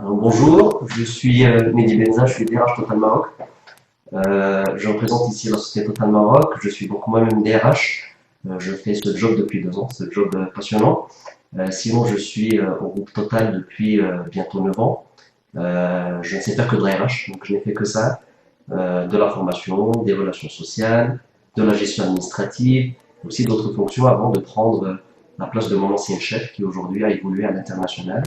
Alors, bonjour, je suis Mehdi Benza, je suis DRH Total Maroc. Je représente ici la société Total Maroc. Je suis donc moi-même DRH. Je fais ce job depuis 2 ans, ce job passionnant. Sinon, je suis au groupe Total depuis bientôt 9 ans. Je ne sais faire que de la RH, donc je n'ai fait que ça. De la formation, des relations sociales, de la gestion administrative, aussi d'autres fonctions avant de prendre la place de mon ancien chef qui aujourd'hui a évolué à l'international.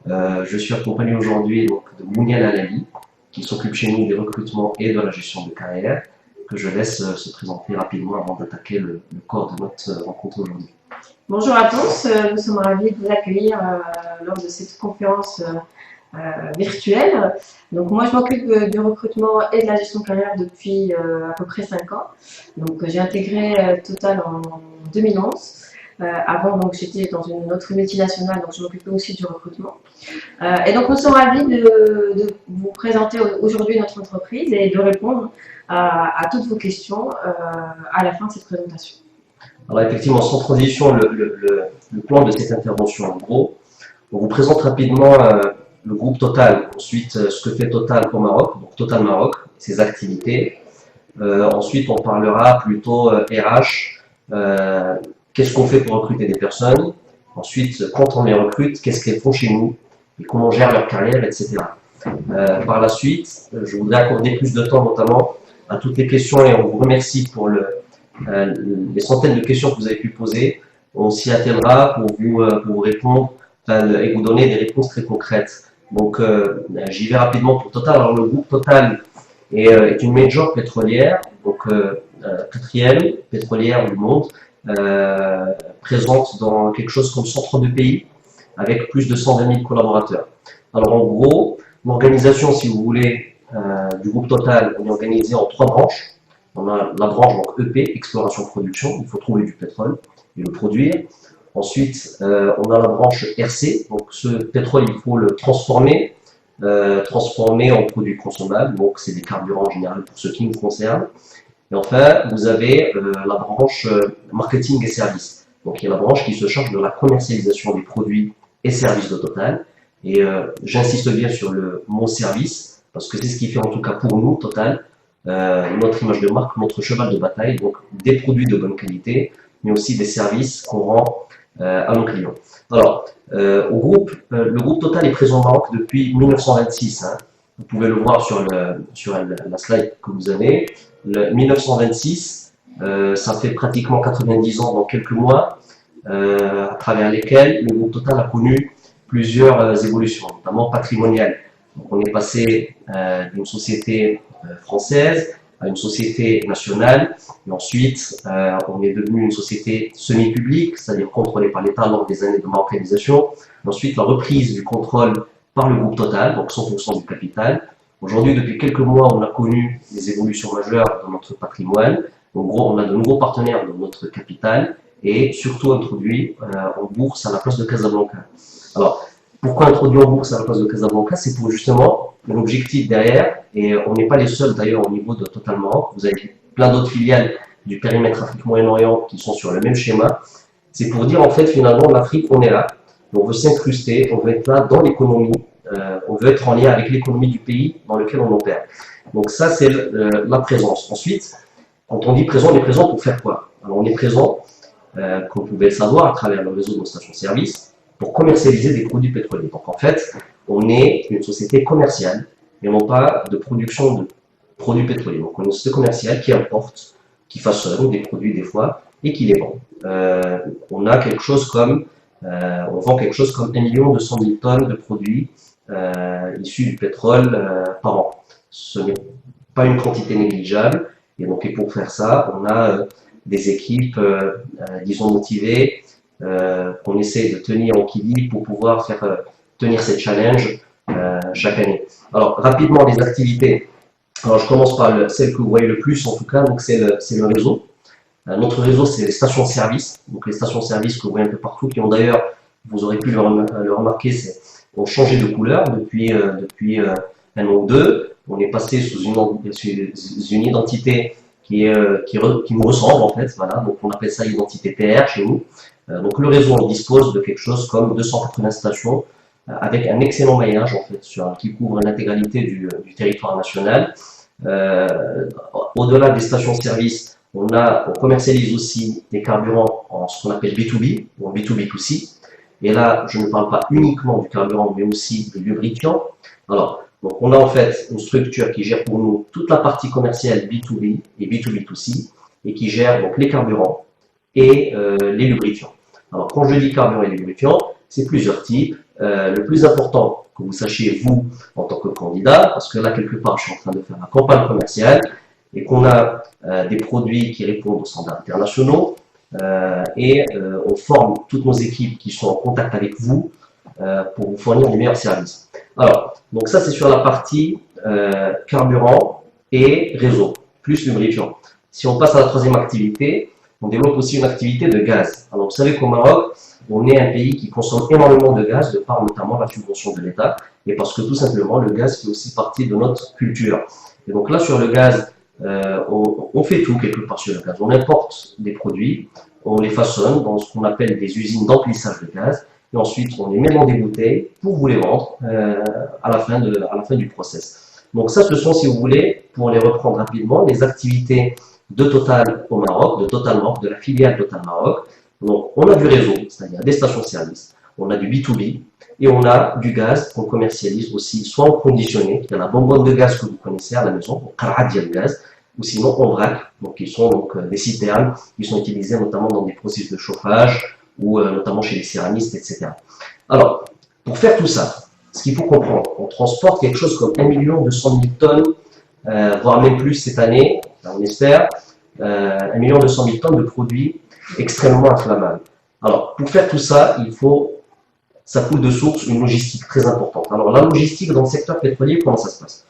Je suis accompagné aujourd'hui donc de Mounial Alali, qui s'occupe chez nous des recrutements et de la gestion de carrière, que je laisse se présenter rapidement avant d'attaquer le corps de notre rencontre aujourd'hui. Bonjour à tous, nous sommes ravis de vous accueillir lors de cette conférence virtuelle. Donc moi je m'occupe du recrutement et de la gestion de carrière depuis à peu près 5 ans. Donc j'ai intégré Total en 2011. Avant donc j'étais dans une autre multinationale, donc je m'occupais aussi du recrutement. Et donc nous sommes ravis de vous présenter aujourd'hui notre entreprise et de répondre à toutes vos questions à la fin de cette présentation. Alors effectivement, sans transition, le plan de cette intervention, en gros, on vous présente rapidement le groupe Total, ensuite ce que fait Total au Maroc, donc Total Maroc, ses activités. Ensuite, on parlera plutôt RH, qu'est-ce qu'on fait pour recruter des personnes. Ensuite, quand on les recrute, qu'est-ce qu'elles font chez nous et comment on gère leur carrière, etc. Par la suite, je voudrais accorder plus de temps notamment à toutes les questions et on vous remercie pour les centaines de questions que vous avez pu poser. On s'y attellera pour vous répondre et vous donner des réponses très concrètes. Donc, j'y vais rapidement pour Total. Alors, le groupe Total est une major pétrolière, donc quatrième pétrolière du monde, présente dans quelque chose comme 132 pays, avec plus de 120 000 collaborateurs. Alors, en gros, l'organisation, si vous voulez, du groupe Total, on est organisé en 3 branches. On a la branche donc EP, exploration-production, il faut trouver du pétrole et le produire. Ensuite, on a la branche RC, donc ce pétrole, il faut le transformer en produits consommables, donc c'est des carburants en général pour ce qui nous concerne. Et enfin, vous avez la branche marketing et services. Donc il y a la branche qui se charge de la commercialisation des produits et services de Total. Et j'insiste bien sur le mot service, parce que c'est ce qui fait en tout cas pour nous, Total, notre image de marque, notre cheval de bataille, donc des produits de bonne qualité, mais aussi des services qu'on rend à nos clients. Alors, le groupe Total est présent au Maroc depuis 1926. Hein. Vous pouvez le voir sur la slide que vous avez. 1926, ça fait pratiquement 90 ans dans quelques mois, à travers lesquels le groupe Total a connu plusieurs évolutions, notamment patrimoniales. Donc, on est passé d'une société française à une société nationale, et ensuite on est devenu une société semi-publique, c'est-à-dire contrôlée par l'État lors des années de marocanisation. Ensuite, la reprise du contrôle par le groupe Total, donc 100% du capital. Aujourd'hui, depuis quelques mois, on a connu des évolutions majeures dans notre patrimoine. En gros, on a de nouveaux partenaires dans notre capital et surtout introduit en bourse à la place de Casablanca. Alors, pourquoi introduire en bourse à la place de Casablanca? C'est pour justement l'objectif derrière, et on n'est pas les seuls d'ailleurs au niveau de Total Maroc, vous avez plein d'autres filiales du périmètre Afrique-Moyen-Orient qui sont sur le même schéma. C'est pour dire en fait finalement l'Afrique, on est là, on veut s'incruster, on veut être là dans l'économie, on veut être en lien avec l'économie du pays dans lequel on opère. Donc ça c'est la présence. Ensuite, quand on dit présent, on est présent pour faire quoi? Alors on est présent, comme vous pouvez le savoir, à travers le réseau de nos stations-service, pour commercialiser des produits pétroliers. Donc en fait, on est une société commerciale et non pas de production de produits pétroliers. Donc on est une société commerciale qui importe, qui façonne des produits des fois et qui les vend. On a quelque chose comme, on vend quelque chose comme 1 200 000 tonnes de produits issus du pétrole par an. Ce n'est pas une quantité négligeable et donc et pour faire ça, on a des équipes, disons motivées, qu'on essaie de tenir en équilibre pour pouvoir faire tenir ces challenges chaque année. Alors rapidement les activités. Alors je commence par celle que vous voyez le plus en tout cas, donc c'est le réseau. Notre réseau c'est les stations-service, donc les stations-service que vous voyez un peu partout, qui ont d'ailleurs, vous aurez pu le remarquer, ont changé de couleur depuis un an ou deux. On est passé sous une identité qui nous ressemble en fait, voilà, donc on appelle ça identité PR chez nous. Donc le réseau on dispose de quelque chose comme 280 stations avec un excellent maillage en fait, qui couvre l'intégralité du territoire national. Au-delà des stations-service, on commercialise aussi des carburants en ce qu'on appelle B2B ou en B2B2C. Et là, je ne parle pas uniquement du carburant, mais aussi des lubrifiants. Alors, donc on a en fait une structure qui gère pour nous toute la partie commerciale B2B et B2B2C et qui gère donc les carburants et les lubrifiants. Alors, quand je dis carburant et lubrifiants, c'est plusieurs types. Le plus important que vous sachiez, vous, en tant que candidat, parce que là, quelque part, je suis en train de faire la campagne commerciale et qu'on a des produits qui répondent aux standards internationaux on forme toutes nos équipes qui sont en contact avec vous pour vous fournir les meilleurs services. Alors, donc ça, c'est sur la partie carburant et réseau, plus lubrifiant. Si on passe à la troisième activité, on développe aussi une activité de gaz. Alors, vous savez qu'au Maroc, on est un pays qui consomme énormément de gaz, de par notamment la subvention de l'État, et parce que tout simplement, le gaz fait aussi partie de notre culture. Et donc là, sur le gaz, on fait tout quelque part sur le gaz. On importe des produits, on les façonne dans ce qu'on appelle des usines d'emplissage de gaz, et ensuite on les met dans des bouteilles pour vous les vendre à la fin du process. Donc ça, ce sont, si vous voulez, pour les reprendre rapidement, les activités de Total au Maroc, de Total Maroc, de la filiale Total Maroc. Donc on a du réseau, c'est-à-dire des stations-service, on a du B2B, et on a du gaz qu'on commercialise aussi, soit en conditionné, il y a la bonbonne de gaz que vous connaissez à la maison, au Karadia de gaz, ou sinon en vrac, donc qui sont donc des citernes qui sont utilisées notamment dans des processus de chauffage ou notamment chez les céramistes, etc. Alors, pour faire tout ça, ce qu'il faut comprendre, on transporte quelque chose comme 1 200 000 tonnes, voire même plus cette année, on espère, 1 200 000 tonnes de produits extrêmement inflammables. Alors, pour faire tout ça, ça coule de source une logistique très importante. Alors, la logistique dans le secteur pétrolier, comment ça se passe?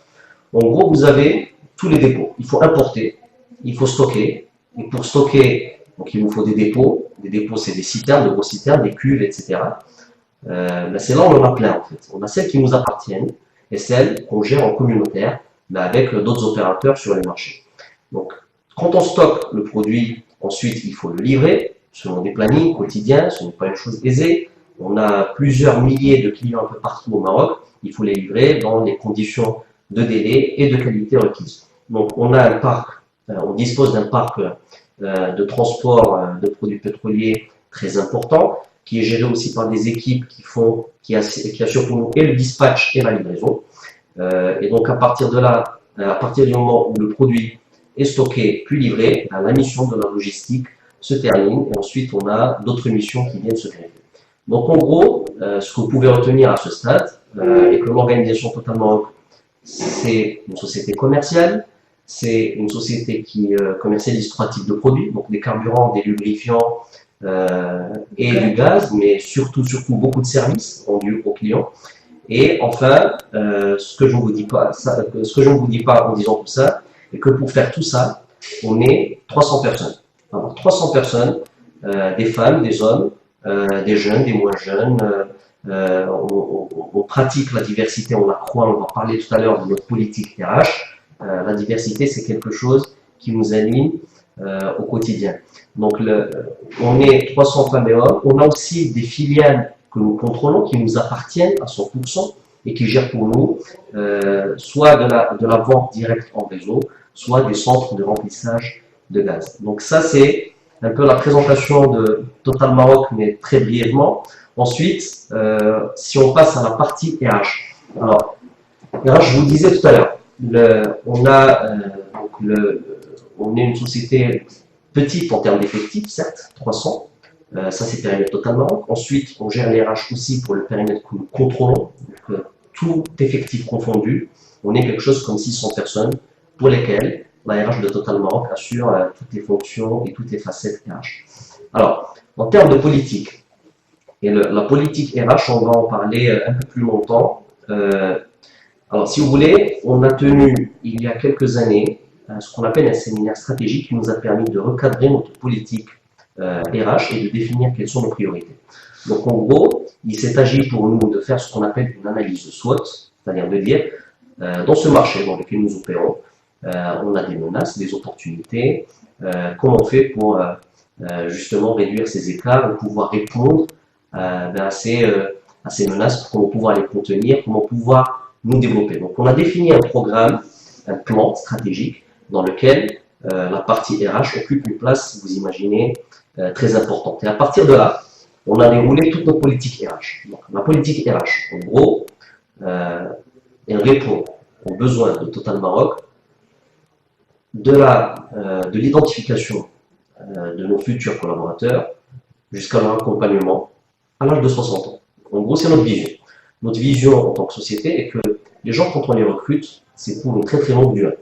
En gros, vous avez tous les dépôts. Il faut importer, il faut stocker. Et pour stocker, donc il vous faut des dépôts. Des dépôts, c'est des citernes, de grosses citernes, des cuves, etc. C'est là où on en a plein, en fait. On a celles qui nous appartiennent et celles qu'on gère en communautaire, mais avec d'autres opérateurs sur les marchés. Donc, quand on stocke le produit, ensuite, il faut le livrer selon des plannings quotidiens. Ce n'est pas une chose aisée. On a plusieurs milliers de clients un peu partout au Maroc. Il faut les livrer dans les conditions de délai et de qualité requises. Donc, on a un parc, on dispose d'un parc de transport de produits pétroliers très important, qui est géré aussi par des équipes qui assurent pour nous et le dispatch et la livraison. Et donc, à partir de là, à partir du moment où le produit est stocké puis livré, la mission de la logistique se termine et ensuite on a d'autres missions qui viennent se greffer. Donc, en gros, ce que vous pouvez retenir à ce stade est que l'organisation Totalement, c'est une société commerciale, c'est une société qui commercialise 3 types de produits, donc des carburants, des lubrifiants et du gaz, mais surtout beaucoup de services rendus aux clients. Et enfin, ce que je ne vous dis pas en disant tout ça, est que pour faire tout ça, on est 300 personnes. Alors, 300 personnes, des femmes, des hommes, des jeunes, des moins jeunes. On pratique la diversité, on la croit, on va parler tout à l'heure de notre politique RH. La diversité, c'est quelque chose qui nous anime au quotidien. Donc, on est 300 femmes et hommes. On a aussi des filiales que nous contrôlons, qui nous appartiennent à 100% et qui gèrent pour nous soit de la vente directe en réseau, soit des centres de remplissage de gaz. Donc ça, c'est un peu la présentation de Total Maroc, mais très brièvement. Ensuite, si on passe à la partie RH. Alors, RH, je vous disais tout à l'heure, on est une société petite en termes d'effectifs, certes, 300. Ça, c'est périmètre Total Maroc. Ensuite, on gère les RH aussi pour le périmètre que nous contrôlons. Donc, tout effectif confondu, on est quelque chose comme 600 personnes pour lesquelles la RH de Total Maroc assure toutes les fonctions et toutes les facettes RH. Alors, en termes de politique, et la politique RH, on va en parler un peu plus longtemps. Alors, si vous voulez, on a tenu, il y a quelques années, ce qu'on appelle un séminaire stratégique qui nous a permis de recadrer notre politique RH et de définir quelles sont nos priorités. Donc, en gros, il s'est agi pour nous de faire ce qu'on appelle une analyse de SWOT, c'est-à-dire de dire, dans ce marché dans lequel nous opérons, on a des menaces, des opportunités, comment on fait pour justement réduire ces écarts et pouvoir répondre à ces à ces menaces, comment pouvoir les contenir, comment pouvoir nous développer. Donc on a défini un programme, un plan stratégique dans lequel la partie RH occupe une place, vous imaginez, très importante. Et à partir de là, on a déroulé toute notre politique RH. Donc, la politique RH, en gros, elle répond aux besoins de Total Maroc, de l'identification de nos futurs collaborateurs jusqu'à leur accompagnement à l'âge de 60 ans. En gros, c'est notre vision. Notre vision en tant que société est que les gens, quand on les recrute, c'est pour une très très longue durée.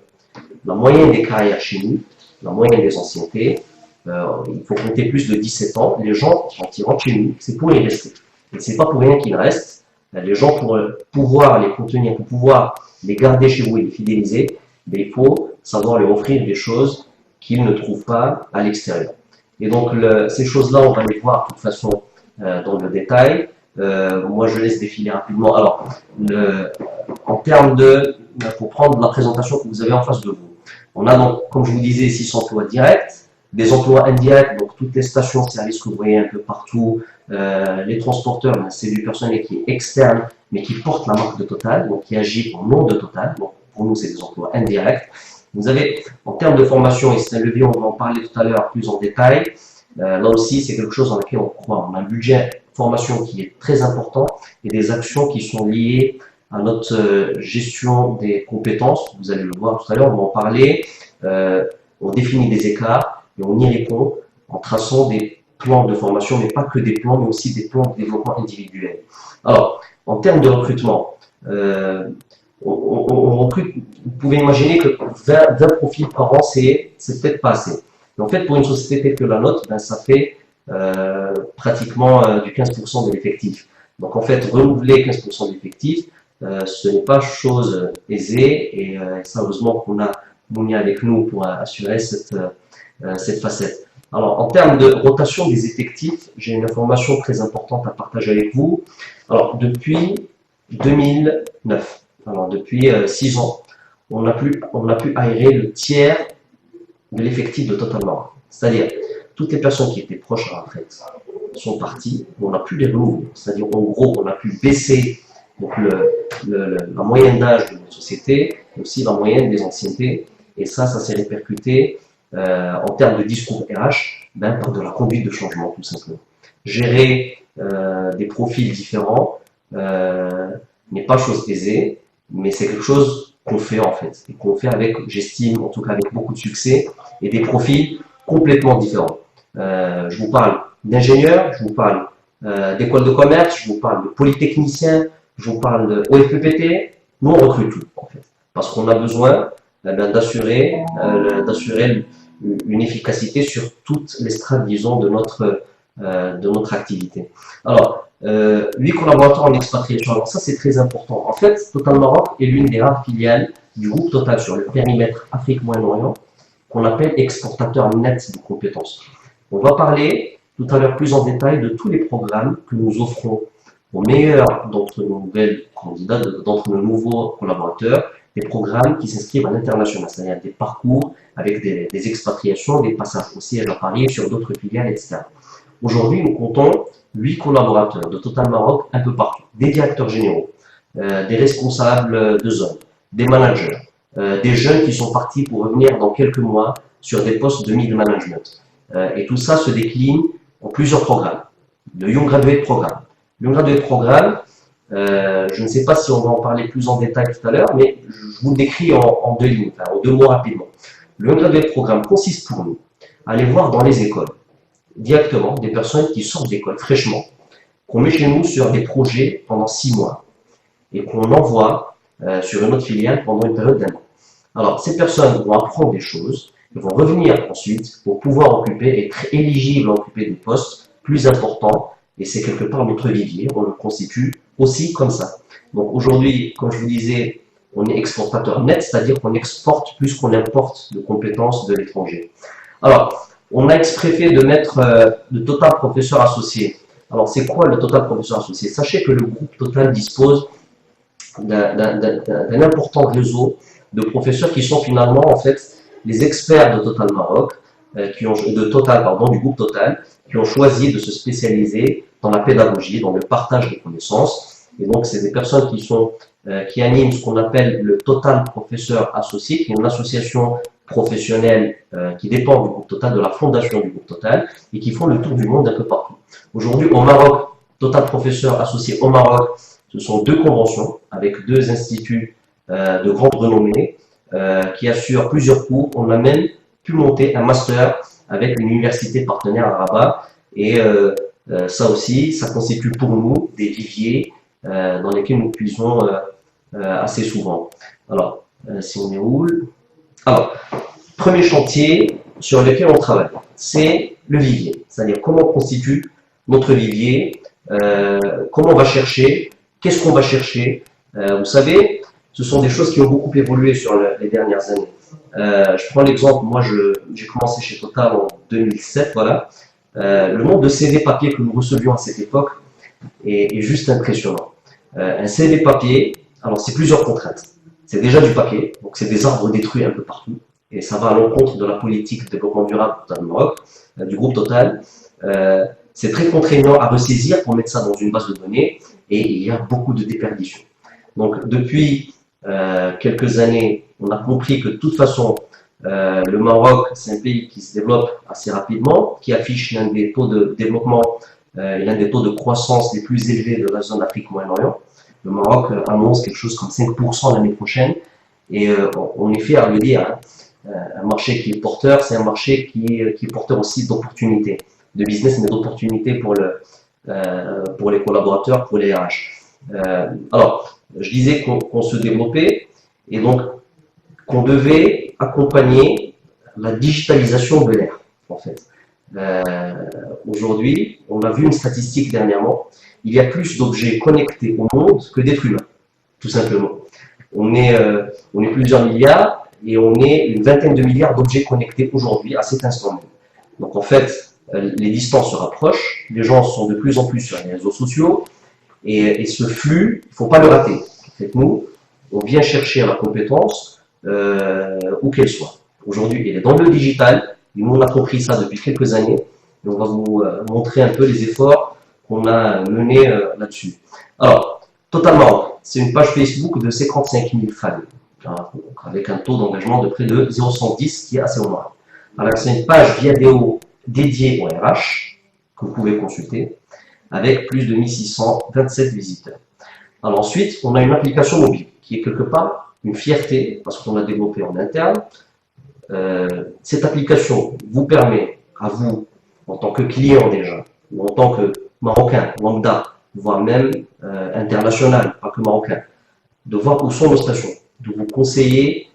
La moyenne des carrières chez nous, la moyenne des anciennetés, il faut compter plus de 17 ans. Les gens, quand ils rentrent chez nous, c'est pour y rester. Et c'est pas pour rien qu'ils restent. Les gens, pour pouvoir les contenir, pour pouvoir les garder chez vous et les fidéliser, il faut savoir leur offrir des choses qu'ils ne trouvent pas à l'extérieur. Et donc, ces choses-là, on va les voir de toute façon dans le détail. Moi, je laisse défiler rapidement. Alors, en termes de, pour prendre la présentation que vous avez en face de vous, on a donc, comme je vous disais, 6 emplois directs, des emplois indirects, donc toutes les stations-service que vous voyez un peu partout, les transporteurs, c'est du personnel qui est externe, mais qui porte la marque de Total, donc qui agit au nom de Total. Donc, pour nous, c'est des emplois indirects. Vous avez, en termes de formation, et c'est un levier, on va en parler tout à l'heure plus en détail. Là aussi, c'est quelque chose dans lequel on croit. On a un budget formation qui est très important et des actions qui sont liées à notre gestion des compétences. Vous allez le voir tout à l'heure, on va en parler. On définit des écarts et on y répond en traçant des plans de formation, mais pas que des plans, mais aussi des plans de développement individuel. Alors, en termes de recrutement, on recrute, vous pouvez imaginer que 20 profils par an, c'est peut-être pas assez. Mais en fait, pour une société telle que la nôtre, ben, ça fait pratiquement du 15% de l'effectif. Donc en fait, renouveler 15% de l'effectif, ce n'est pas chose aisée et ça, heureusement qu'on a Mounia avec nous pour assurer cette facette. Alors, en termes de rotation des effectifs, j'ai une information très importante à partager avec vous. Alors, depuis 2009, alors depuis 6 ans, on a pu aérer le tiers de l'effectif de Total Maroc. C'est-à-dire, toutes les personnes qui étaient proches à la retraite sont parties, on a pu les renouveler. C'est-à-dire, en gros, on a pu baisser donc, la moyenne d'âge de notre société, mais aussi la moyenne des anciennetés. Et ça s'est répercuté en termes de discours RH, ben, par de la conduite de changement, tout simplement. Gérer des profils différents n'est pas chose aisée, mais c'est quelque chose qu'on fait en fait, et qu'on fait avec, j'estime, en tout cas avec beaucoup de succès, et des profils complètement différents. Je vous parle d'ingénieurs, je vous parle d'école de commerce, je vous parle de polytechniciens, je vous parle de OFPPT. Nous, on recrute tout, en fait, parce qu'on a besoin d'assurer une efficacité sur toutes les strates, disons, de notre activité. Alors, 8 collaborateurs en expatriation. Alors ça, c'est très important. En fait, Total Maroc est l'une des rares filiales du groupe Total sur le périmètre Afrique-Moyen-Orient qu'on appelle exportateur net de compétences. On va parler tout à l'heure plus en détail de tous les programmes que nous offrons aux meilleurs d'entre nos nouvelles candidats, d'entre nos nouveaux collaborateurs, des programmes qui s'inscrivent à l'international, c'est-à-dire des parcours avec des expatriations, des passages au siège à Paris, sur d'autres filiales, etc. Aujourd'hui, nous comptons 8 collaborateurs de Total Maroc un peu partout, des directeurs généraux, des responsables de zone, des managers, des jeunes qui sont partis pour revenir dans quelques mois sur des postes de middle management. Et tout ça se décline en plusieurs programmes. Le Young Graduate Programme. Le Young Graduate Programme, je ne sais pas si on va en parler plus en détail tout à l'heure, mais je vous le décris en 2 lignes, enfin, en 2 mots rapidement. Le Young Graduate Programme consiste pour nous à aller voir dans les écoles directement des personnes qui sortent d'école fraîchement, qu'on met chez nous sur des projets pendant 6 mois et qu'on envoie sur une autre filiale pendant une période d'1 an. Alors, ces personnes vont apprendre des choses, elles vont revenir ensuite pour pouvoir occuper, être éligibles à occuper des postes plus importants, et c'est quelque part notre vivier, on le constitue aussi comme ça. Donc aujourd'hui, comme je vous disais, on est exportateur net, c'est-à-dire qu'on exporte plus qu'on importe de compétences de l'étranger. Alors, on a exprès fait de mettre le Total Professeur Associé. Alors, c'est quoi le Total Professeur Associé? Sachez que le groupe Total dispose d'un important réseau de professeurs qui sont finalement, en fait, les experts de Total Maroc, du groupe Total, qui ont choisi de se spécialiser dans la pédagogie, dans le partage de connaissances. Et donc, c'est des personnes qui animent ce qu'on appelle le Total Professeur Associé, qui est une association professionnelle qui dépend du groupe Total, de la fondation du groupe Total, et qui font le tour du monde un peu partout. Aujourd'hui, au Maroc, Total Professeur Associé au Maroc, ce sont 2 conventions avec 2 instituts de grande renommée qui assurent plusieurs cours. On a même pu monter un master avec une université partenaire à Rabat. Et ça aussi, ça constitue pour nous des viviers dans lesquels nous puisons assez souvent. Alors, si on est où? Alors, premier chantier sur lequel on travaille, c'est le vivier. C'est-à-dire comment on constitue notre vivier, comment on va chercher, qu'est-ce qu'on va chercher. Vous savez, ce sont des choses qui ont beaucoup évolué sur les dernières années. Je prends l'exemple, moi j'ai commencé chez Total en 2007, voilà. Le nombre de CV papier que nous recevions à cette époque est juste impressionnant. Un CV papier, alors c'est plusieurs contraintes. C'est déjà du papier, donc c'est des arbres détruits un peu partout, et ça va à l'encontre de la politique de développement durable du Maroc, du groupe Total. C'est très contraignant à ressaisir pour mettre ça dans une base de données, et il y a beaucoup de déperditions. Donc depuis quelques années, on a compris que de toute façon, le Maroc, c'est un pays qui se développe assez rapidement, qui affiche l'un des taux de développement et l'un des taux de croissance les plus élevés de la zone Afrique-Moyen-Orient. Le Maroc annonce quelque chose comme 5% l'année prochaine, et on est fiers de le dire, hein. Un marché qui est porteur, c'est un marché qui est porteur aussi d'opportunités, de business, mais d'opportunités pour les collaborateurs, pour les RH. Alors, je disais qu'on se développait, et donc qu'on devait accompagner la digitalisation de l'ère, en fait. Aujourd'hui, on a vu une statistique dernièrement, il y a plus d'objets connectés au monde que d'êtres humains, tout simplement. On est plusieurs milliards, et on est une vingtaine de milliards d'objets connectés aujourd'hui, à cet instant même. Donc en fait, les distances se rapprochent, les gens sont de plus en plus sur les réseaux sociaux, et ce flux, il ne faut pas le rater. En fait, nous, on vient chercher la compétence où qu'elle soit. Aujourd'hui, elle est dans le digital, et nous on a compris ça depuis quelques années, et on va vous montrer un peu les efforts qu'on a menés là-dessus. Alors, Totalement, c'est une page Facebook de 55 000 fans, avec un taux d'engagement de près de 0,110 qui est assez honorable. Alors, c'est une page vidéo dédiée au RH, que vous pouvez consulter, avec plus de 1627 visiteurs. Alors ensuite, on a une application mobile, qui est quelque part une fierté, parce qu'on l'a développée en interne. Cette application vous permet, à vous, en tant que client déjà, ou en tant que Marocain, lambda, voire même international, pas que marocain, de voir où sont nos stations, de vous conseiller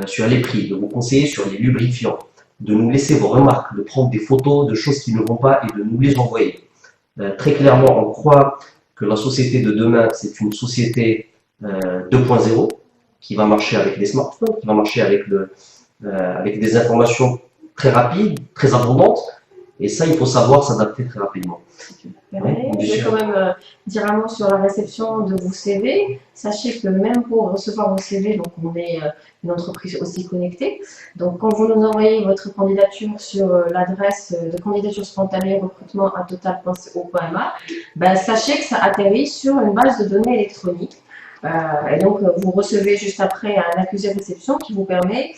sur les prix, de vous conseiller sur les lubrifiants, de nous laisser vos remarques, de prendre des photos de choses qui ne vont pas et de nous les envoyer. Très clairement, on croit que la société de demain, c'est une société 2.0 qui va marcher avec des smartphones, qui va marcher avec des informations très rapides, très abondantes, et ça, il faut savoir s'adapter très rapidement. Je vais quand même dire un mot sur la réception de vos CV. Sachez que même pour recevoir vos CV, donc on est une entreprise aussi connectée. Donc quand vous nous envoyez votre candidature sur l'adresse de candidature spontanée recrutement à total.co.ma, ben, sachez que ça atterrit sur une base de données électronique. Et donc vous recevez juste après un accusé de réception qui vous permet,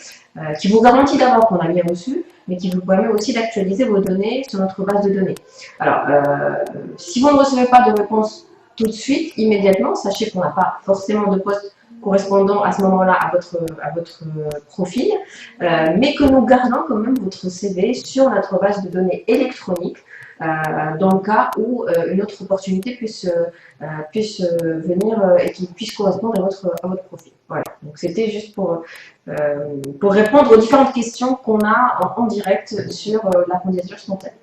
qui vous garantit d'abord qu'on a bien reçu, mais qui vous permet aussi d'actualiser vos données sur notre base de données. Alors, si vous ne recevez pas de réponse tout de suite, immédiatement, sachez qu'on n'a pas forcément de poste correspondant à ce moment-là à votre profil, mais que nous gardons quand même votre CV sur notre base de données électronique, dans le cas où une autre opportunité puisse venir et qui puisse correspondre à votre profil. Voilà, donc c'était juste pour répondre aux différentes questions qu'on a en direct sur la candidature spontanée.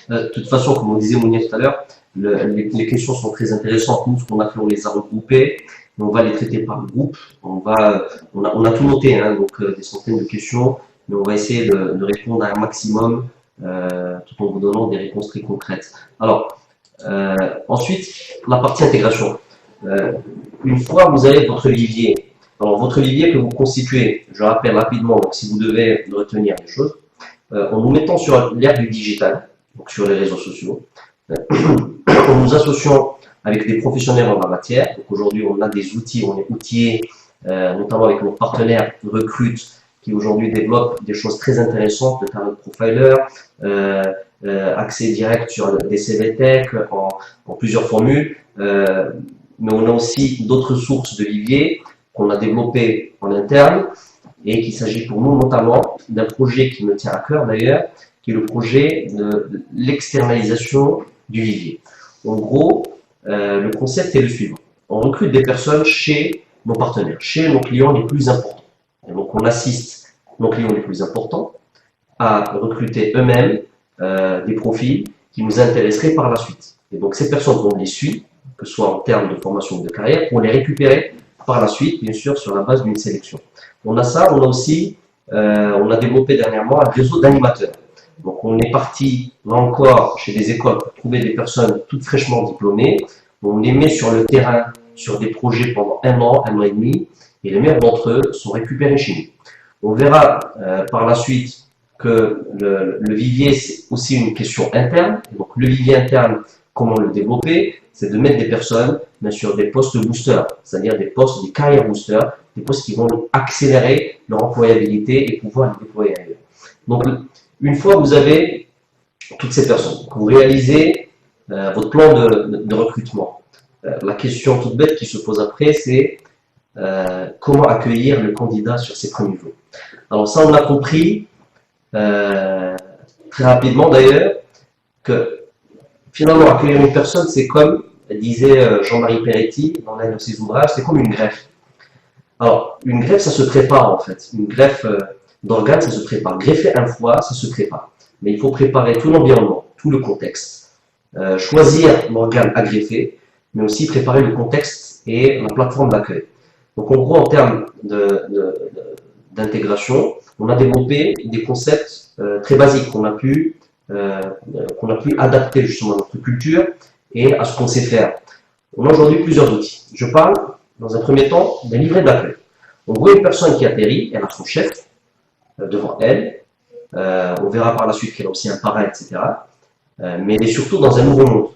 De toute façon, comme on disait Mounia tout à l'heure, les questions sont très intéressantes. Nous, ce qu'on a fait, on les a regroupées, on va les traiter par groupe. On a tout noté, hein, donc des centaines de questions, mais on va essayer de répondre à un maximum tout en vous donnant des réponses très concrètes. Alors, ensuite, la partie intégration. Une fois vous avez votre vivier, alors votre vivier que vous constituez, je rappelle rapidement, donc si vous devez retenir des choses, en nous mettant sur l'ère du digital, donc sur les réseaux sociaux. En nous associant avec des professionnels en la matière. Donc aujourd'hui, on a des outils, on est outillé, notamment avec nos partenaires Recrute, qui aujourd'hui développent des choses très intéressantes, le talent profiler, accès direct sur des CVTech en plusieurs formules, mais on a aussi d'autres sources de viviers qu'on a développées en interne et qu'il s'agit pour nous notamment d'un projet qui me tient à cœur d'ailleurs, qui est le projet de l'externalisation du vivier. En gros, le concept est le suivant. On recrute des personnes chez nos partenaires, chez nos clients les plus importants. Et donc on assiste nos clients les plus importants à recruter eux-mêmes des profils qui nous intéresseraient par la suite. Et donc ces personnes, on les suit, que ce soit en termes de formation ou de carrière, pour les récupérer par la suite, bien sûr, sur la base d'une sélection. On a ça, on a aussi, on a développé dernièrement un réseau d'animateurs. Donc on est parti, là encore, chez des écoles pour trouver des personnes toutes fraîchement diplômées. On les met sur le terrain, sur des projets pendant un an et demi, et les meilleurs d'entre eux sont récupérés chez nous. On verra par la suite que le vivier, c'est aussi une question interne. Et donc le vivier interne, comment le développer? C'est de mettre des personnes sur des postes boosters, c'est-à-dire des postes, des carrières boosters, des postes qui vont accélérer leur employabilité et pouvoir les déployer ailleurs. Donc, une fois que vous avez toutes ces personnes, que vous réalisez votre plan de recrutement, la question toute bête qui se pose après, c'est comment accueillir le candidat sur ses premiers jours. Alors ça, on a compris très rapidement d'ailleurs que finalement, accueillir une personne, c'est comme disait Jean-Marie Peretti dans l'un de ses ouvrages, c'est comme une greffe. Alors, une greffe, ça se prépare en fait. Une greffe d'organes, ça se prépare. Greffer un foie, ça se prépare. Mais il faut préparer tout l'environnement, tout le contexte. Choisir l'organe à greffer, mais aussi préparer le contexte et la plateforme d'accueil. Donc en gros, en termes d'intégration, on a développé des concepts très basiques qu'on a pu adapter justement à notre culture et à ce qu'on sait faire. On a aujourd'hui plusieurs outils. Je parle, dans un premier temps, d'un livret d'accueil. On voit une personne qui atterrit, elle a son chef devant elle. On verra par la suite qu'elle a aussi un parrain, etc. Mais elle est surtout dans un nouveau monde.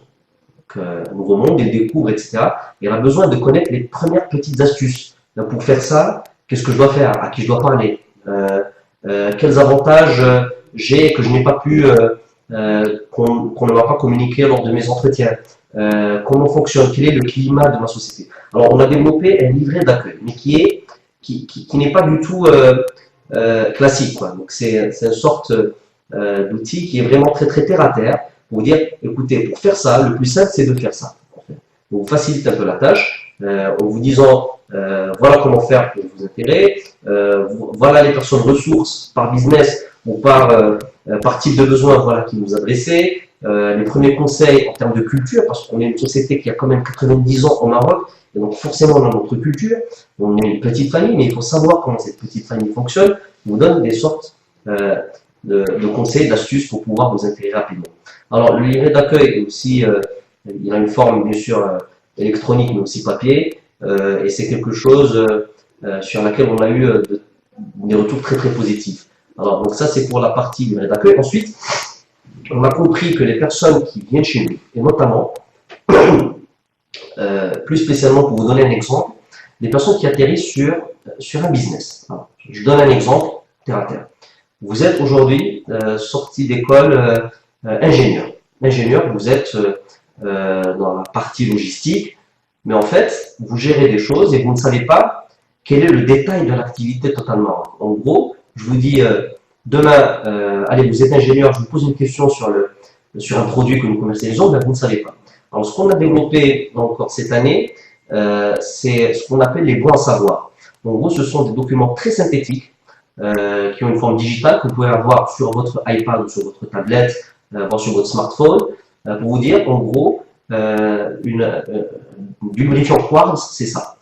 Donc, un nouveau monde, elle découvre, etc. Et elle a besoin de connaître les premières petites astuces. Donc, pour faire ça, qu'est-ce que je dois faire? À qui je dois parler? Quels avantages j'ai que je n'ai pas pu, qu'on ne m'a pas communiqué lors de mes entretiens? Comment fonctionne? Quel est le climat de ma société? Alors, on a développé un livret d'accueil, mais qui n'est pas du tout classique, quoi. Donc, c'est une sorte d'outil qui est vraiment très, très terre à terre pour vous dire, écoutez, pour faire ça, le plus simple, c'est de faire ça. En fait. On vous facilite un peu la tâche en vous disant, voilà comment faire pour vous intégrer, voilà les personnes ressources par business ou par type de besoin, voilà, qui nous adressez. Les premiers conseils en termes de culture, parce qu'on est une société qui a quand même 90 ans au Maroc, et donc forcément dans notre culture, on est une petite famille, mais il faut savoir comment cette petite famille fonctionne. On vous donne des sortes de conseils, d'astuces pour pouvoir vous intégrer rapidement. Alors le livret d'accueil est aussi, il a une forme bien sûr électronique, mais aussi papier, et c'est quelque chose sur laquelle on a eu des retours très très positifs. Alors donc ça c'est pour la partie livret d'accueil. Ensuite, on a compris que les personnes qui viennent chez nous, et notamment, plus spécialement pour vous donner un exemple, des personnes qui atterrissent sur un business. Alors, je donne un exemple, terre à terre. Vous êtes aujourd'hui sorti d'école ingénieur. Ingénieur, vous êtes dans la partie logistique, mais en fait, vous gérez des choses et vous ne savez pas quel est le détail de l'activité totalement. En gros, je vous dis, demain, allez, vous êtes ingénieur, je vous pose une question sur un produit que nous commercialisons, ben vous ne savez pas. Alors, ce qu'on a développé encore cette année, c'est ce qu'on appelle les bons à savoir. En gros, ce sont des documents très synthétiques qui ont une forme digitale que vous pouvez avoir sur votre iPad ou sur votre tablette, voire sur votre smartphone, pour vous dire, en gros, du lubrifiant quartz, c'est ça.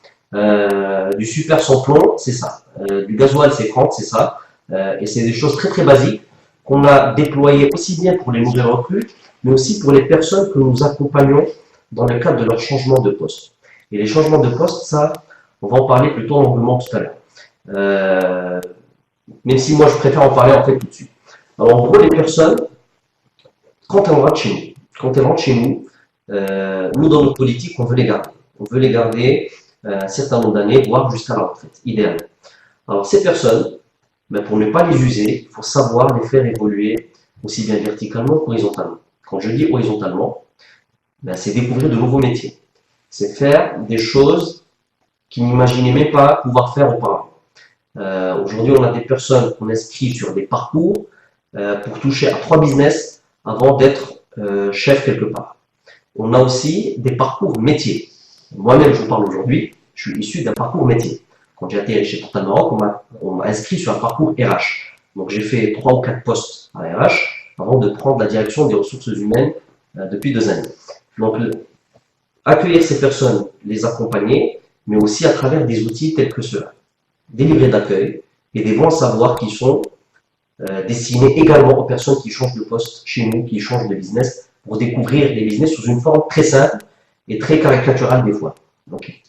Du super sans plomb, c'est ça. Du gasoil C30, c'est ça. Et c'est des choses très très basiques qu'on a déployées aussi bien pour les nouvelles recrues, mais aussi pour les personnes que nous accompagnons dans le cadre de leur changement de poste. Et les changements de poste, ça, on va en parler plutôt longuement tout à l'heure. Même si moi je préfère en parler en fait tout de suite. Alors en gros, les personnes quand elles rentrent chez nous, nous, dans notre politique, on veut les garder. On veut les garder un certain nombre d'années, voire jusqu'à la retraite, idéalement. Alors, ces personnes, ben, pour ne pas les user, il faut savoir les faire évoluer aussi bien verticalement qu'horizontalement. Quand je dis horizontalement, ben, c'est découvrir de nouveaux métiers. C'est faire des choses qu'ils n'imaginaient même pas pouvoir faire auparavant. Aujourd'hui, on a des personnes qu'on inscrit sur des parcours pour toucher à 3 business avant d'être chef quelque part. On a aussi des parcours métiers. Moi-même, je vous parle aujourd'hui, je suis issu d'un parcours métier. Quand j'ai atterri chez Total Maroc, on m'a inscrit sur un parcours RH. Donc j'ai fait 3 ou 4 postes à RH avant de prendre la direction des ressources humaines depuis 2 années. Donc accueillir ces personnes, les accompagner, mais aussi à travers des outils tels que ceux-là. Des livrets d'accueil et des bons à savoir qui sont destinés également aux personnes qui changent de poste chez nous, qui changent de business, pour découvrir des business sous une forme très simple et très caricaturale des fois. Okay.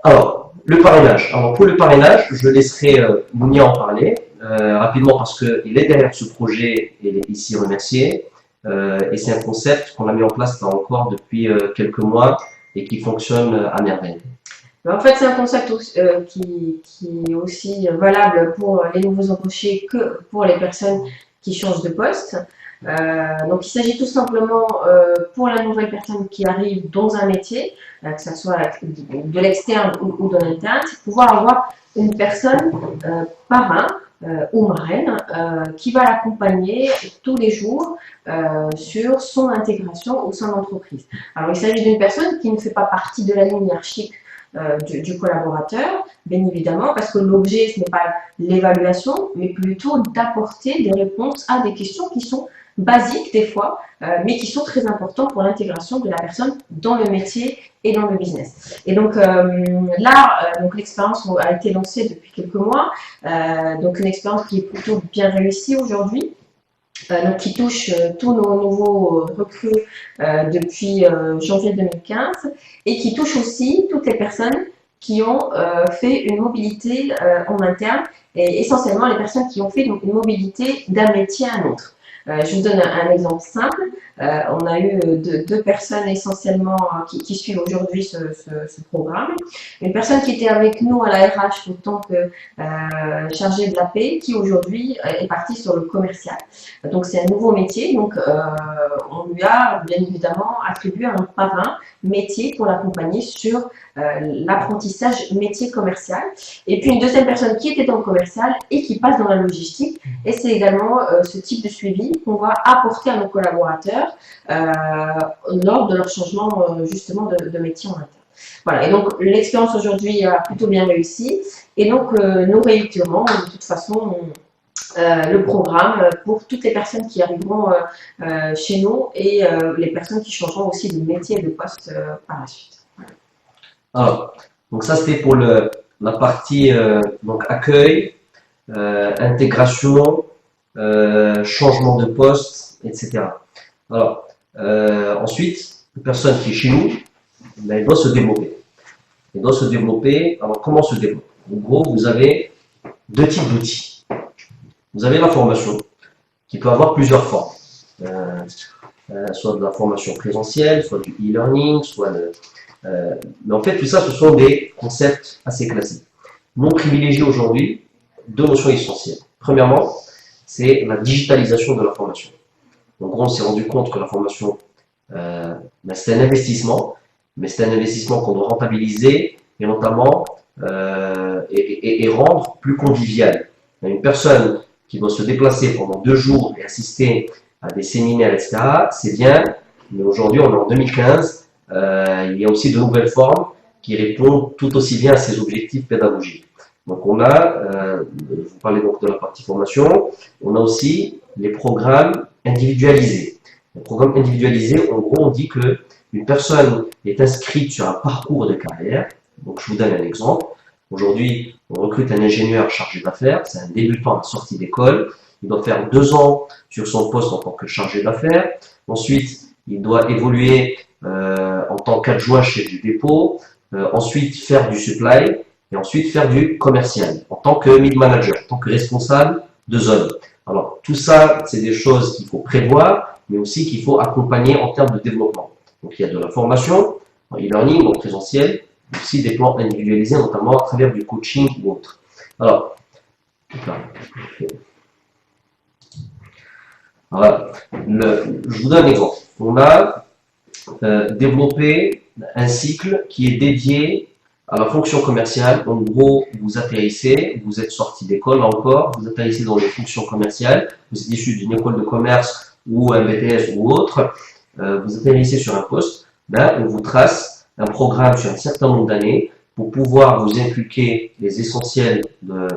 Alors, le parrainage. Alors, pour le parrainage, je laisserai Mounia en parler rapidement parce qu'il est derrière ce projet et il est ici remercié. Et c'est un concept qu'on a mis en place là encore depuis quelques mois et qui fonctionne à merveille. En fait, c'est un concept qui est aussi valable pour les nouveaux embauchés que pour les personnes qui changent de poste. Donc, il s'agit tout simplement pour la nouvelle personne qui arrive dans un métier, que ce soit de l'externe ou de l'interne, c'est pouvoir avoir une personne parrain ou marraine qui va l'accompagner tous les jours sur son intégration au sein de l'entreprise. Alors, il s'agit d'une personne qui ne fait pas partie de la ligne hiérarchique du collaborateur, bien évidemment, parce que l'objet, ce n'est pas l'évaluation, mais plutôt d'apporter des réponses à des questions qui sont basiques des fois, mais qui sont très importantes pour l'intégration de la personne dans le métier et dans le business. Et donc donc l'expérience a été lancée depuis quelques mois, donc une expérience qui est plutôt bien réussie aujourd'hui. Donc qui touche tous nos nouveaux recrues depuis janvier 2015 et qui touche aussi toutes les personnes qui ont fait une mobilité en interne et essentiellement les personnes qui ont fait donc, une mobilité d'un métier à un autre. Je vous donne un exemple simple. On a eu deux personnes essentiellement qui suivent aujourd'hui ce programme. Une personne qui était avec nous à la RH en tant que chargée de la paie, qui aujourd'hui est partie sur le commercial. Donc c'est un nouveau métier, donc on lui a bien évidemment attribué un parrain métier pour l'accompagner sur l'apprentissage métier commercial. Et puis une deuxième personne qui était dans le commercial et qui passe dans la logistique. Et c'est également ce type de suivi qu'on va apporter à nos collaborateurs lors de leur changement justement de métier en interne. Voilà, et donc l'expérience aujourd'hui a plutôt bien réussi. Et donc nous réitérons de toute façon le programme pour toutes les personnes qui arriveront chez nous et les personnes qui changeront aussi de métier et de poste par la suite. Alors, donc ça c'était pour la partie donc accueil, intégration, changement de poste, etc. Alors, ensuite, une personne qui est chez nous, ben, elle doit se développer. Elle doit se développer. Alors, comment se développer? En gros, vous avez 2 types d'outils. Vous avez la formation, qui peut avoir plusieurs formes. Soit de la formation présentielle, soit du e-learning, soit de... mais en fait, tout ça, ce sont des concepts assez classiques. Nous, on privilégie aujourd'hui 2 notions essentielles. Premièrement, c'est la digitalisation de la formation. Donc, on s'est rendu compte que la formation, ben, c'est un investissement, mais c'est un investissement qu'on doit rentabiliser et notamment et rendre plus convivial. Une personne qui doit se déplacer pendant 2 jours et assister à des séminaires, etc., c'est bien, mais aujourd'hui, on est en 2015, il y a aussi de nouvelles formes qui répondent tout aussi bien à ces objectifs pédagogiques. Donc on a, vous parlez donc de la partie formation, on a aussi les programmes individualisés. Les programmes individualisés, en gros, on dit que une personne est inscrite sur un parcours de carrière. Donc je vous donne un exemple. Aujourd'hui, on recrute un ingénieur chargé d'affaires, c'est un débutant à sortie d'école. Il doit faire 2 ans sur son poste en tant que chargé d'affaires. Ensuite, il doit évoluer en tant qu'adjoint chef du dépôt. Ensuite, faire du supply. Et ensuite faire du commercial en tant que mid manager, en tant que responsable de zone. Alors, tout ça, c'est des choses qu'il faut prévoir, mais aussi qu'il faut accompagner en termes de développement. Donc, il y a de la formation, en e-learning, en présentiel, aussi des plans individualisés, notamment à travers du coaching ou autre. Alors, voilà. Je vous donne un exemple. On a développé un cycle qui est dédié à la fonction commerciale. En gros, vous atterrissez, vous êtes sorti d'école encore, vous atterrissez dans les fonctions commerciales, vous êtes issu d'une école de commerce ou un BTS ou autre, vous atterrissez sur un poste, là, on vous trace un programme sur un certain nombre d'années pour pouvoir vous inculquer les essentiels de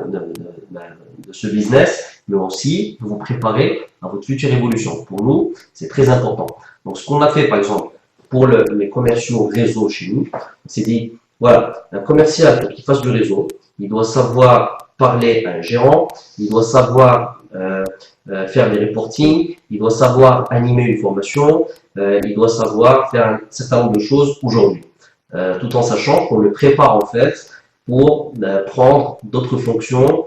ce business, mais aussi de vous préparer à votre future évolution. Pour nous, c'est très important. Donc, ce qu'on a fait, par exemple, pour les commerciaux réseau chez nous, on s'est dit, voilà, un commercial, pour qu'il fasse du réseau, il doit savoir parler à un gérant, il doit savoir faire des reportings, il doit savoir animer une formation, il doit savoir faire un certain nombre de choses aujourd'hui, tout en sachant qu'on le prépare en fait pour prendre d'autres fonctions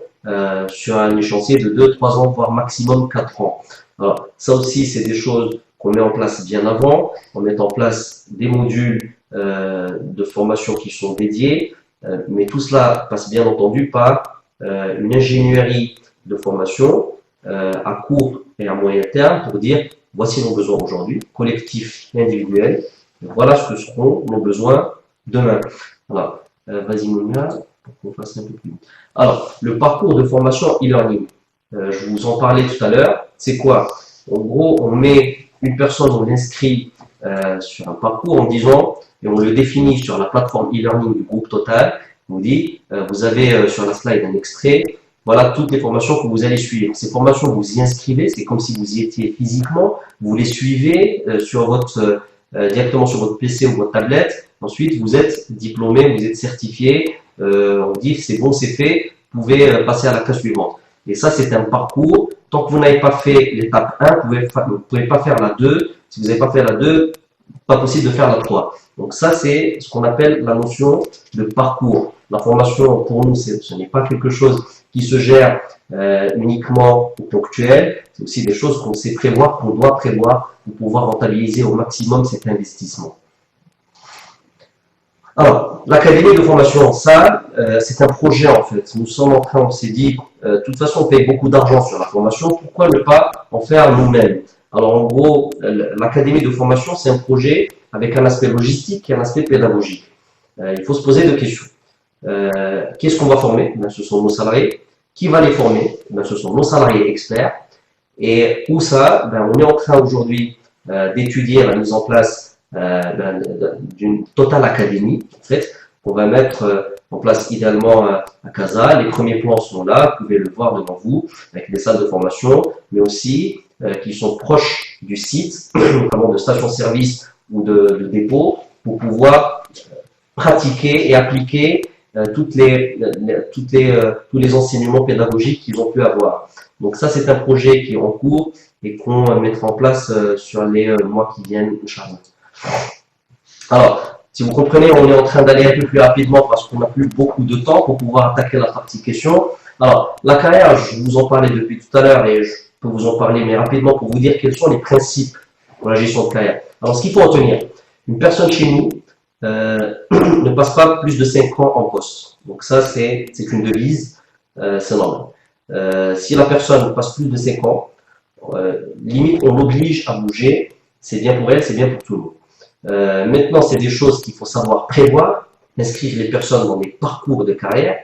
sur un échéancier de 2-3 ans, voire maximum 4 ans. Alors, ça aussi, c'est des choses qu'on met en place bien avant, on met en place des modules de formation qui sont dédiés, mais tout cela passe bien entendu par une ingénierie de formation à court et à moyen terme pour dire voici nos besoins aujourd'hui, collectifs et individuels, et voilà ce que seront nos besoins demain. Voilà. Vas-y Monia, pour qu'on fasse un peu plus vite. Alors, le parcours de formation e-learning, je vous en parlais tout à l'heure, c'est quoi? En gros, on met une personne, on l'inscrit sur un parcours en disant, et on le définit sur la plateforme e-learning du groupe Total, on dit, vous avez sur la slide un extrait, voilà toutes les formations que vous allez suivre. Ces formations, vous y inscrivez, c'est comme si vous y étiez physiquement, vous les suivez directement sur votre PC ou votre tablette. Ensuite, vous êtes diplômé, vous êtes certifié, on dit c'est bon, c'est fait, vous pouvez passer à la case suivante. Et ça, c'est un parcours. Tant que vous n'avez pas fait l'étape 1, vous ne pouvez pas faire la 2. Si vous n'avez pas fait la 2, pas possible de faire la 3. Donc ça, c'est ce qu'on appelle la notion de parcours. La formation, pour nous, ce n'est pas quelque chose qui se gère uniquement au ponctuel. C'est aussi des choses qu'on sait prévoir, qu'on doit prévoir pour pouvoir rentabiliser au maximum cet investissement. Alors, l'académie de formation, ça, c'est un projet en fait. Nous sommes en train, on s'est dit, de toute façon, on paye beaucoup d'argent sur la formation, pourquoi ne pas en faire nous-mêmes? Alors, en gros, l'académie de formation, c'est un projet avec un aspect logistique et un aspect pédagogique. Il faut se poser deux questions. Qu'est-ce qu'on va former? Ben, ce sont nos salariés. Qui va les former? Ben, ce sont nos salariés experts. Et où ça? Ben, on est en train aujourd'hui d'étudier la mise en place d'une Total Academy, en fait, qu'on va mettre en place idéalement à Casa. Les premiers plans sont là, vous pouvez le voir devant vous, avec des salles de formation, mais aussi qui sont proches du site, notamment de stations-service ou de dépôts, pour pouvoir pratiquer et appliquer tous les enseignements pédagogiques qu'ils ont pu avoir. Donc ça, c'est un projet qui est en cours et qu'on mettra en place sur les mois qui viennent, Inch'Allah. Alors, si vous comprenez, on est en train d'aller un peu plus rapidement parce qu'on n'a plus beaucoup de temps pour pouvoir attaquer la partie question. Alors, la carrière, je vous en parlais depuis tout à l'heure et je peux vous en parler, mais rapidement pour vous dire quels sont les principes pour la gestion de carrière. Alors, ce qu'il faut retenir, une personne chez nous ne passe pas plus de 5 ans en poste. Donc ça, c'est une devise, c'est normal. Si la personne passe plus de 5 ans, limite, on l'oblige à bouger. C'est bien pour elle, c'est bien pour tout le monde. Maintenant, c'est des choses qu'il faut savoir prévoir, inscrire les personnes dans des parcours de carrière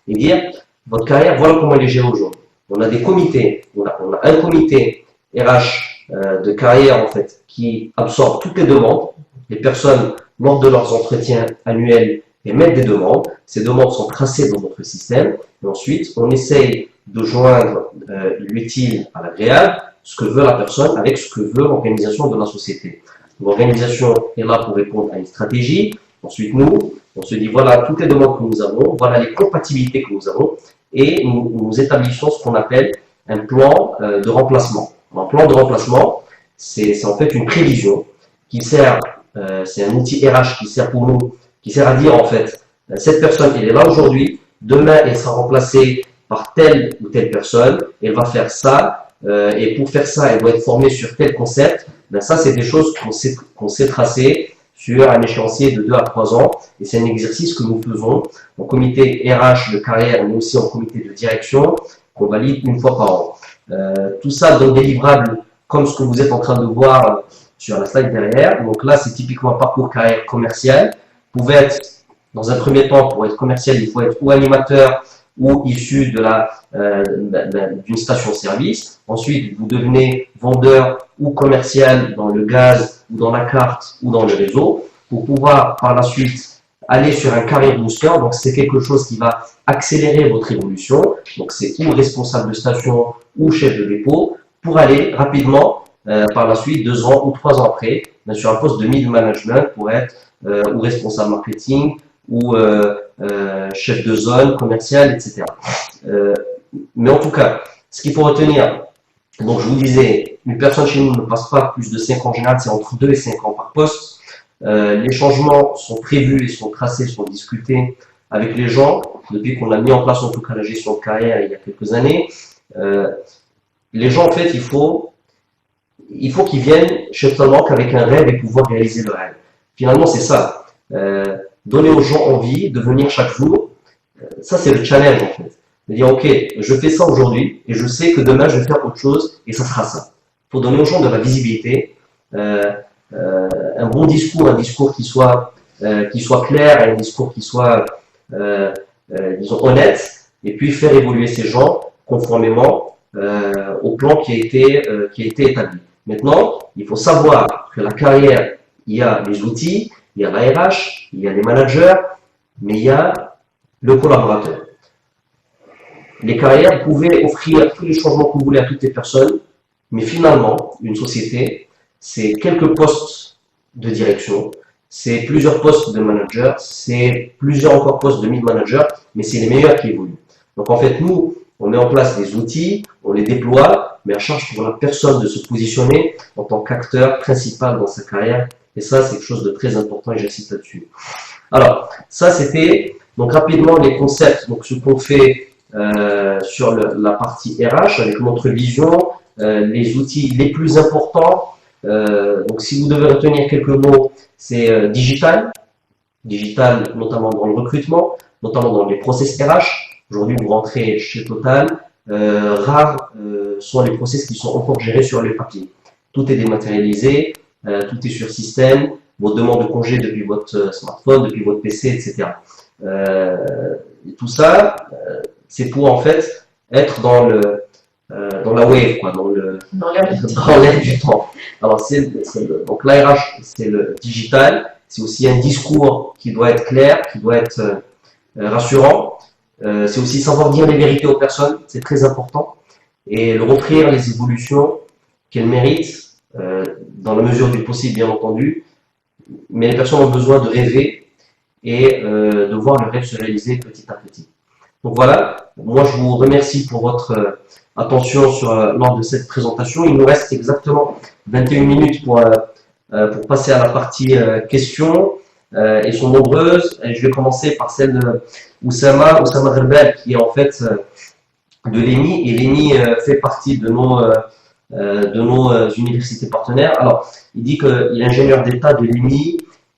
et dire, votre carrière, voilà comment elle est gérée aujourd'hui. On a des comités, on a un comité RH de carrière en fait qui absorbe toutes les demandes. Les personnes, lors de leurs entretiens annuels, émettent des demandes. Ces demandes sont tracées dans notre système et ensuite, on essaye de joindre l'utile à l'agréable, ce que veut la personne avec ce que veut l'organisation de la société. L'organisation est là pour répondre à une stratégie. Ensuite, nous, on se dit, voilà toutes les demandes que nous avons, voilà les compatibilités que nous avons, et nous établissons ce qu'on appelle un plan de remplacement. Un plan de remplacement, c'est en fait une prévision qui sert, c'est un outil RH qui sert pour nous, qui sert à dire en fait, cette personne, elle est là aujourd'hui, demain, elle sera remplacée par telle ou telle personne, elle va faire ça, et pour faire ça, elle doit être formée sur tel concept. Ben ça, c'est des choses qu'on sait tracer sur un échéancier de 2 à 3 ans. Et c'est un exercice que nous faisons en comité RH de carrière, mais aussi en comité de direction, qu'on valide une fois par an. Tout ça dans des livrables comme ce que vous êtes en train de voir sur la slide derrière. Donc là, c'est typiquement un parcours carrière commercial. Vous pouvez être, dans un premier temps, pour être commercial, il faut être ou animateur ou issu de d'une station-service. Ensuite, vous devenez vendeur ou commercial dans le gaz ou dans la carte ou dans le réseau pour pouvoir par la suite aller sur un career booster. Donc, c'est quelque chose qui va accélérer votre évolution. Donc, c'est ou responsable de station ou chef de dépôt pour aller rapidement par la suite, 2 ans ou 3 ans après, sur un poste de mid management pour être ou responsable marketing ou chef de zone commercial, etc. Mais en tout cas, ce qu'il faut retenir, donc je vous disais, une personne chez nous ne passe pas plus de 5 ans en général, c'est entre 2 et 5 ans par poste. Les changements sont prévus et sont tracés, sont discutés avec les gens depuis qu'on a mis en place en tout cas la gestion de carrière il y a quelques années. Les gens, en fait, il faut qu'ils viennent chez Talent avec un rêve et pouvoir réaliser le rêve. Finalement, c'est ça. Donner aux gens envie de venir chaque jour, ça c'est le challenge en fait. De dire ok, je fais ça aujourd'hui et je sais que demain je vais faire autre chose et ça sera ça. Il faut donner aux gens de la visibilité, un bon discours, un discours qui soit clair, et un discours qui soit disons honnête, et puis faire évoluer ces gens conformément au plan qui a été établi. Maintenant, il faut savoir que la carrière, il y a les outils, il y a la RH, il y a les managers, mais il y a le collaborateur. Les carrières, vous pouvez offrir tous les changements que vous voulez à toutes les personnes, mais finalement, une société, c'est quelques postes de direction, c'est plusieurs postes de manager, c'est plusieurs encore postes de mid-manager, mais c'est les meilleurs qui évoluent. Donc en fait, nous, on met en place des outils, on les déploie, mais à charge pour la personne de se positionner en tant qu'acteur principal dans sa carrière. Et ça, c'est quelque chose de très important et j'insiste là-dessus. Alors, ça, c'était donc rapidement les concepts, donc ce qu'on fait sur la partie RH avec notre vision, les outils les plus importants. Donc, si vous devez retenir quelques mots, c'est digital notamment dans le recrutement, notamment dans les process RH. Aujourd'hui, vous rentrez chez Total, rares sont les process qui sont encore gérés sur le papier. Tout est dématérialisé, tout est sur système, vos demandes de congé depuis votre smartphone, depuis votre PC, etc. Et tout ça, c'est pour en fait être dans la wave, quoi, dans l'air du temps. Alors, donc l'ARH, c'est le digital, c'est aussi un discours qui doit être clair, qui doit être rassurant. C'est aussi savoir dire les vérités aux personnes, c'est très important, et leur offrir les évolutions qu'elles méritent, dans la mesure du possible, bien entendu. Mais les personnes ont besoin de rêver et de voir le rêve se réaliser petit à petit. Donc voilà, moi je vous remercie pour votre attention lors de cette présentation. Il nous reste exactement 21 minutes pour passer à la partie questions. Elles sont nombreuses. Et je vais commencer par celle de Oussama Gharbel, qui est en fait de l'ENI. Et l'ENI fait partie de nos universités partenaires. Alors, il dit qu'il est ingénieur d'État de l'ENI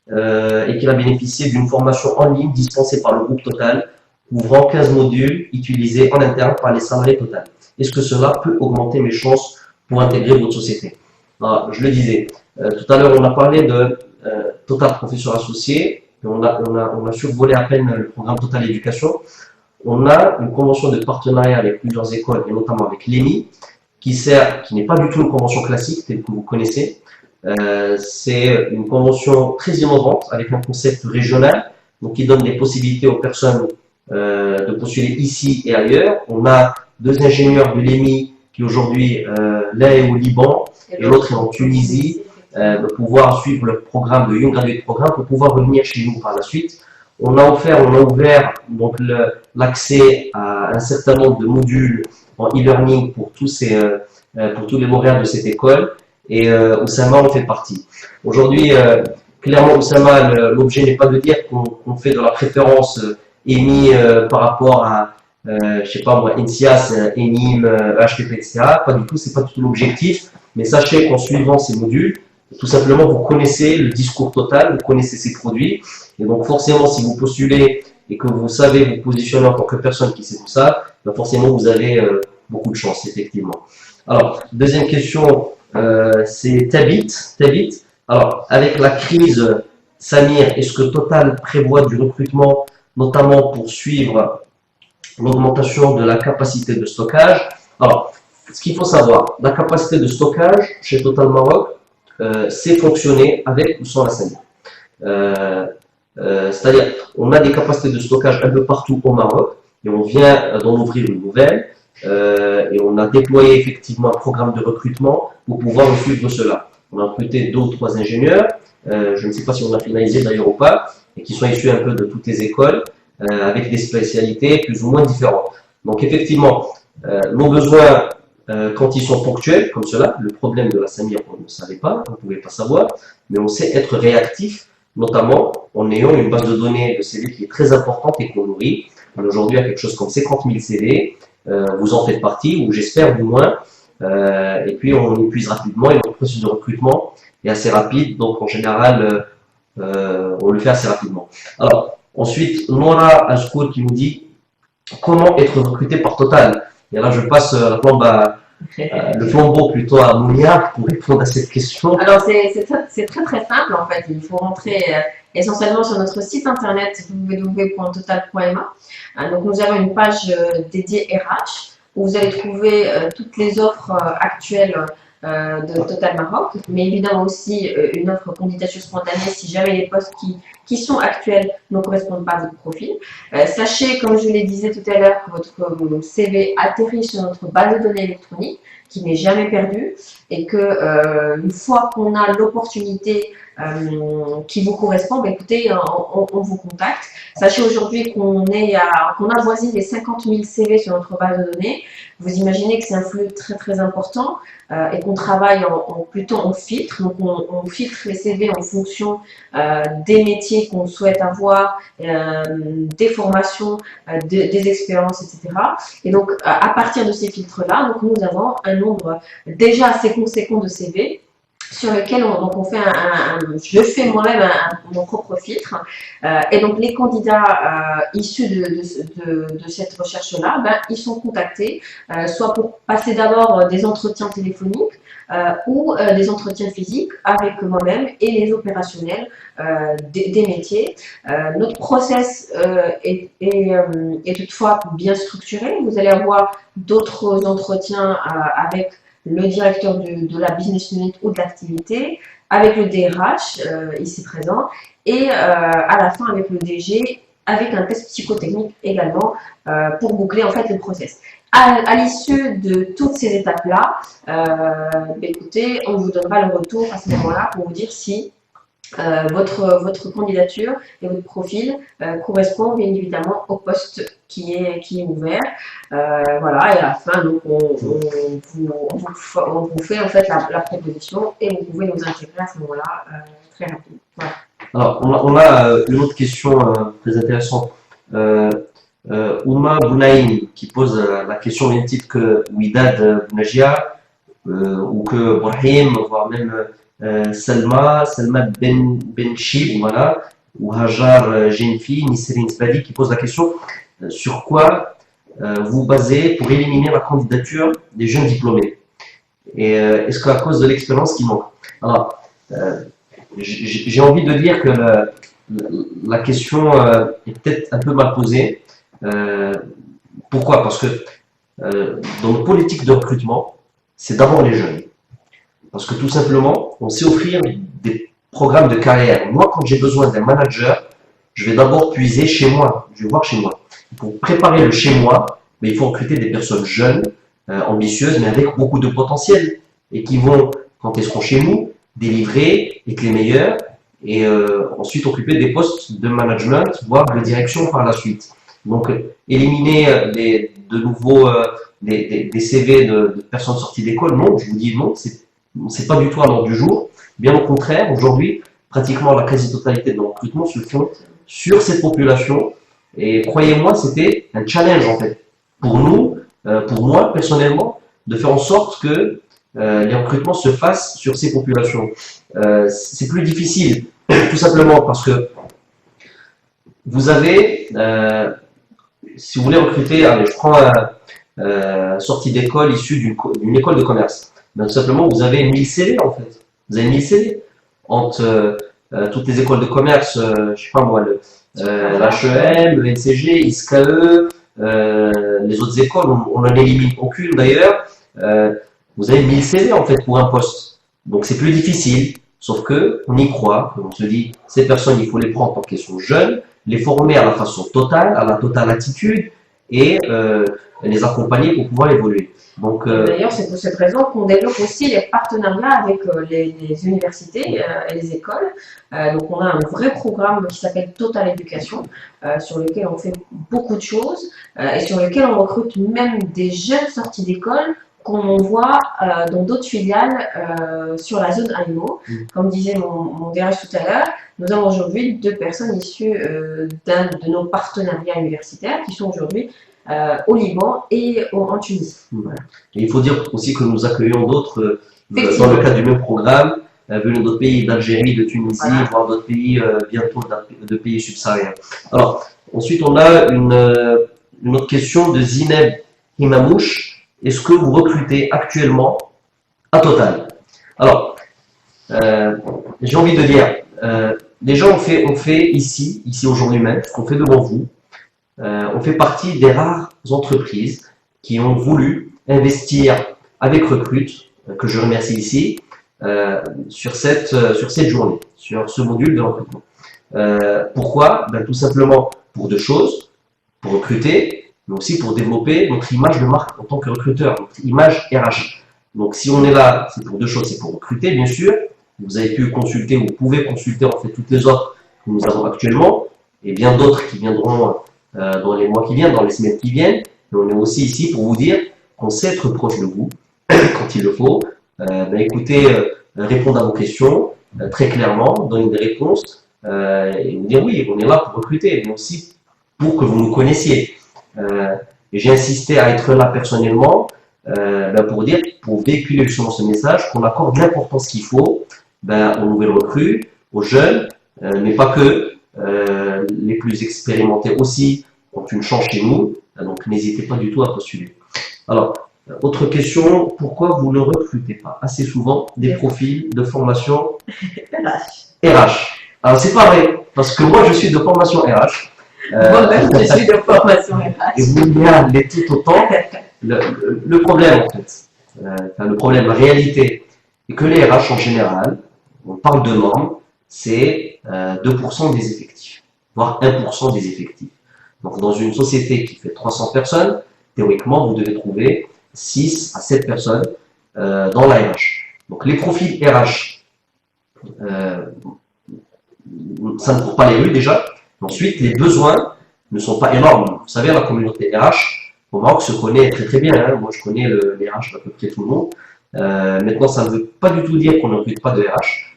et qu'il a bénéficié d'une formation en ligne dispensée par le groupe Total, ouvrant 15 modules utilisés en interne par les salariés Total. Est-ce que cela peut augmenter mes chances pour intégrer votre société? Alors, je le disais, tout à l'heure on a parlé de Total Professeur Associé, et on a survolé à peine le programme Total Éducation. On a une convention de partenariat avec plusieurs écoles, et notamment avec l'ENI, qui n'est pas du tout une convention classique telle que vous connaissez. C'est une convention très innovante avec un concept régional, donc qui donne des possibilités aux personnes de postuler ici et ailleurs. On a 2 ingénieurs de l'ENI qui aujourd'hui, l'un est au Liban et l'autre est en Tunisie, de pouvoir suivre le programme de Young Graduate Programme pour pouvoir revenir chez nous par la suite. On a ouvert donc l'accès à un certain nombre de modules en e-learning pour tous les lauréats de cette école, et Oussama en fait partie. Aujourd'hui, clairement, Oussama, l'objet n'est pas de dire qu'on fait de la préférence ENI par rapport à je sais pas moi, NCIAS, ENIM, HTTP, etc. Pas du tout, c'est pas du tout l'objectif. Mais sachez qu'en suivant ces modules, tout simplement, vous connaissez le discours total, vous connaissez ces produits. Et donc, forcément, si vous postulez et que vous savez vous positionner en tant que personne qui sait tout ça, ben forcément, vous avez beaucoup de chance, effectivement. Alors, deuxième question, c'est Tabit. Alors, avec la crise, Samir, est-ce que Total prévoit du recrutement, notamment pour suivre l'augmentation de la capacité de stockage? Alors, ce qu'il faut savoir, la capacité de stockage chez Total Maroc, c'est fonctionner avec ou sans la Samir. C'est-à-dire, on a des capacités de stockage un peu partout au Maroc, et on vient d'en ouvrir une nouvelle, et on a déployé effectivement un programme de recrutement pour pouvoir suivre cela. On a recruté 2 ou 3 ingénieurs, je ne sais pas si on a finalisé d'ailleurs ou pas, et qui sont issus un peu de toutes les écoles, avec des spécialités plus ou moins différentes. Donc effectivement, nos besoins, quand ils sont ponctuels, comme cela, le problème de la Samir, on ne savait pas, on ne pouvait pas savoir, mais on sait être réactif, notamment en ayant une base de données de CV qui est très importante et qu'on nourrit. Aujourd'hui, il y a quelque chose comme 50 000 CV, vous en faites partie, ou j'espère du moins, et puis on épuise rapidement, et notre processus de recrutement est assez rapide, donc en général, on le fait assez rapidement. Alors, ensuite, Nora Askour qui nous dit comment être recruté par Total. Et là, je passe le flambeau plutôt à Mounia pour répondre à cette question. Alors, c'est très simple en fait. Il faut rentrer essentiellement sur notre site internet www.total.ma. Donc, nous avons une page dédiée RH où vous allez trouver toutes les offres actuelles de Total Maroc, mais évidemment aussi une offre candidature spontanée si jamais les postes qui sont actuels ne correspondent pas à votre profil. Sachez, comme je le disais tout à l'heure, que votre CV atterrit sur notre base de données électronique qui n'est jamais perdue et que une fois qu'on a l'opportunité qui vous correspond, bah, écoutez, on vous contacte. Sachez aujourd'hui qu'on avoisine les 50 000 CV sur notre base de données. Vous imaginez que c'est un flux très important et qu'on travaille plutôt en filtre. Donc on filtre les CV en fonction des métiers qu'on souhaite avoir, des formations, des expériences, etc. Et donc à partir de ces filtres-là, nous avons un nombre déjà assez conséquent de CV sur lequel on fait je fais moi-même mon propre filtre. Et donc les candidats issus de cette recherche-là, ils sont contactés, soit pour passer d'abord des entretiens téléphoniques ou des entretiens physiques avec moi-même et les opérationnels des métiers. Notre process est toutefois bien structuré. Vous allez avoir d'autres entretiens avec le directeur de la business unit ou de l'activité, avec le DRH ici présent, et à la fin avec le DG, avec un test psychotechnique également pour boucler en fait le process. À l'issue de toutes ces étapes-là, écoutez, on vous donnera le retour à ce moment-là pour vous dire si votre candidature et votre profil correspond bien évidemment au poste qui est ouvert. Voilà, et à la fin, donc, on vous fait en fait la proposition et vous pouvez nous intégrer à ce moment-là très rapidement. Voilà. Alors, on a une autre question très intéressante. Ouma Bounaïm qui pose la question au même titre que Widad Bounajia ou que Brahim, voire même Salma Benchi, voilà, ou Hajar Genfi, Nisrine Sbali qui pose la question sur quoi vous basez pour éliminer la candidature des jeunes diplômés. Et est-ce qu'à cause de l'expérience qui manque? Alors, j'ai envie de dire que la question est peut-être un peu mal posée. Pourquoi? Parce que dans nos politiques de recrutement, c'est d'abord les jeunes. Parce que tout simplement, on sait offrir des programmes de carrière. Moi, quand j'ai besoin d'un manager, je vais d'abord puiser chez moi. Je vais voir chez moi. Pour préparer le chez moi, mais il faut recruter des personnes jeunes, ambitieuses, mais avec beaucoup de potentiel. Et qui vont, quand elles seront chez nous, délivrer, être les meilleurs, et ensuite occuper des postes de management, voire de direction par la suite. Donc, éliminer de nouveau des CV de personnes sorties d'école, non, je vous dis non, c'est pas du tout à l'ordre du jour. Bien au contraire, aujourd'hui, pratiquement la quasi-totalité de nos recrutements se font sur cette population. Et croyez-moi, c'était un challenge en fait. pour nous, pour moi personnellement, de faire en sorte que les recrutements se fassent sur ces populations. C'est plus difficile, tout simplement parce que vous avez, si vous voulez recruter, allez, je prends sortie d'école issue d'une école de commerce. Ben, tout simplement, vous avez 1000 CV en fait. Vous avez 1000 CV entre toutes les écoles de commerce, je sais pas moi, l'HEM, le NCG, ISKE, les autres écoles, on n'en élimine aucune d'ailleurs. Vous avez 1000 CV en fait pour un poste. Donc c'est plus difficile, sauf que on y croit, on se dit, ces personnes, il faut les prendre tant qu'elles sont jeunes, les former à la façon totale, à la totale attitude, et les accompagner pour pouvoir évoluer. Donc, d'ailleurs, c'est pour cette raison qu'on développe aussi les partenariats avec les universités et les écoles. Donc, on a un vrai programme qui s'appelle Total Education, sur lequel on fait beaucoup de choses et sur lequel on recrute même des jeunes sortis d'école qu'on voit dans d'autres filiales sur la zone AMO. Comme disait mon DRH tout à l'heure, nous avons aujourd'hui 2 personnes issues d'un de nos partenariats universitaires qui sont aujourd'hui au Liban et en Tunisie. Voilà. Et il faut dire aussi que nous accueillons d'autres dans le cadre du même programme, venus d'autres pays, d'Algérie, de Tunisie, voilà, voire d'autres pays bientôt de pays subsahariens. Alors, ensuite on a une autre question de Zineb Imamouche. Est-ce que vous recrutez actuellement à Total? Alors, j'ai envie de dire, déjà on fait ici aujourd'hui même, ce qu'on fait devant vous, on fait partie des rares entreprises qui ont voulu investir avec Recrute, que je remercie ici, sur cette journée, sur ce module de recrutement. Pourquoi? Ben, tout simplement pour 2 choses, pour recruter, mais aussi pour développer notre image de marque en tant que recruteur, notre image RH. Donc si on est là, c'est pour 2 choses, c'est pour recruter bien sûr, vous avez pu consulter, vous pouvez consulter en fait toutes les offres que nous avons actuellement, et bien d'autres qui viendront dans les mois qui viennent, dans les semaines qui viennent. Mais on est aussi ici pour vous dire qu'on sait être proche de vous quand il le faut. Ben écoutez, répondre à vos questions très clairement, donner des réponses et vous dire oui, on est là pour recruter, mais aussi pour que vous nous connaissiez. Et j'ai insisté à être là personnellement ben pour dire, pour véhiculer justement ce message, qu'on accorde l'importance qu'il faut ben, aux nouvelles recrues, aux jeunes, mais pas que. Les plus expérimentés aussi ont une chance chez nous, donc n'hésitez pas du tout à postuler. Alors, autre question, pourquoi vous ne recrutez pas assez souvent des profils de formation RH? Alors c'est pas vrai, parce que moi je suis de formation RH. Moi-même je suis de formation RH. Et vous l'êtes tout autant. Le problème en fait, le problème, la réalité, est que les RH en général, on parle de membres, c'est 2% des effectifs, voire 1% des effectifs. Donc dans une société qui fait 300 personnes, théoriquement, vous devez trouver 6 à 7 personnes dans la RH. Donc les profils RH, ça ne court pas les rues déjà. Ensuite, les besoins ne sont pas énormes. Vous savez, la communauté RH, au Maroc, se connaît très très bien. Hein. Moi, je connais les RH à peu près tout le monde. Maintenant, ça ne veut pas du tout dire qu'on ne recrute pas de RH.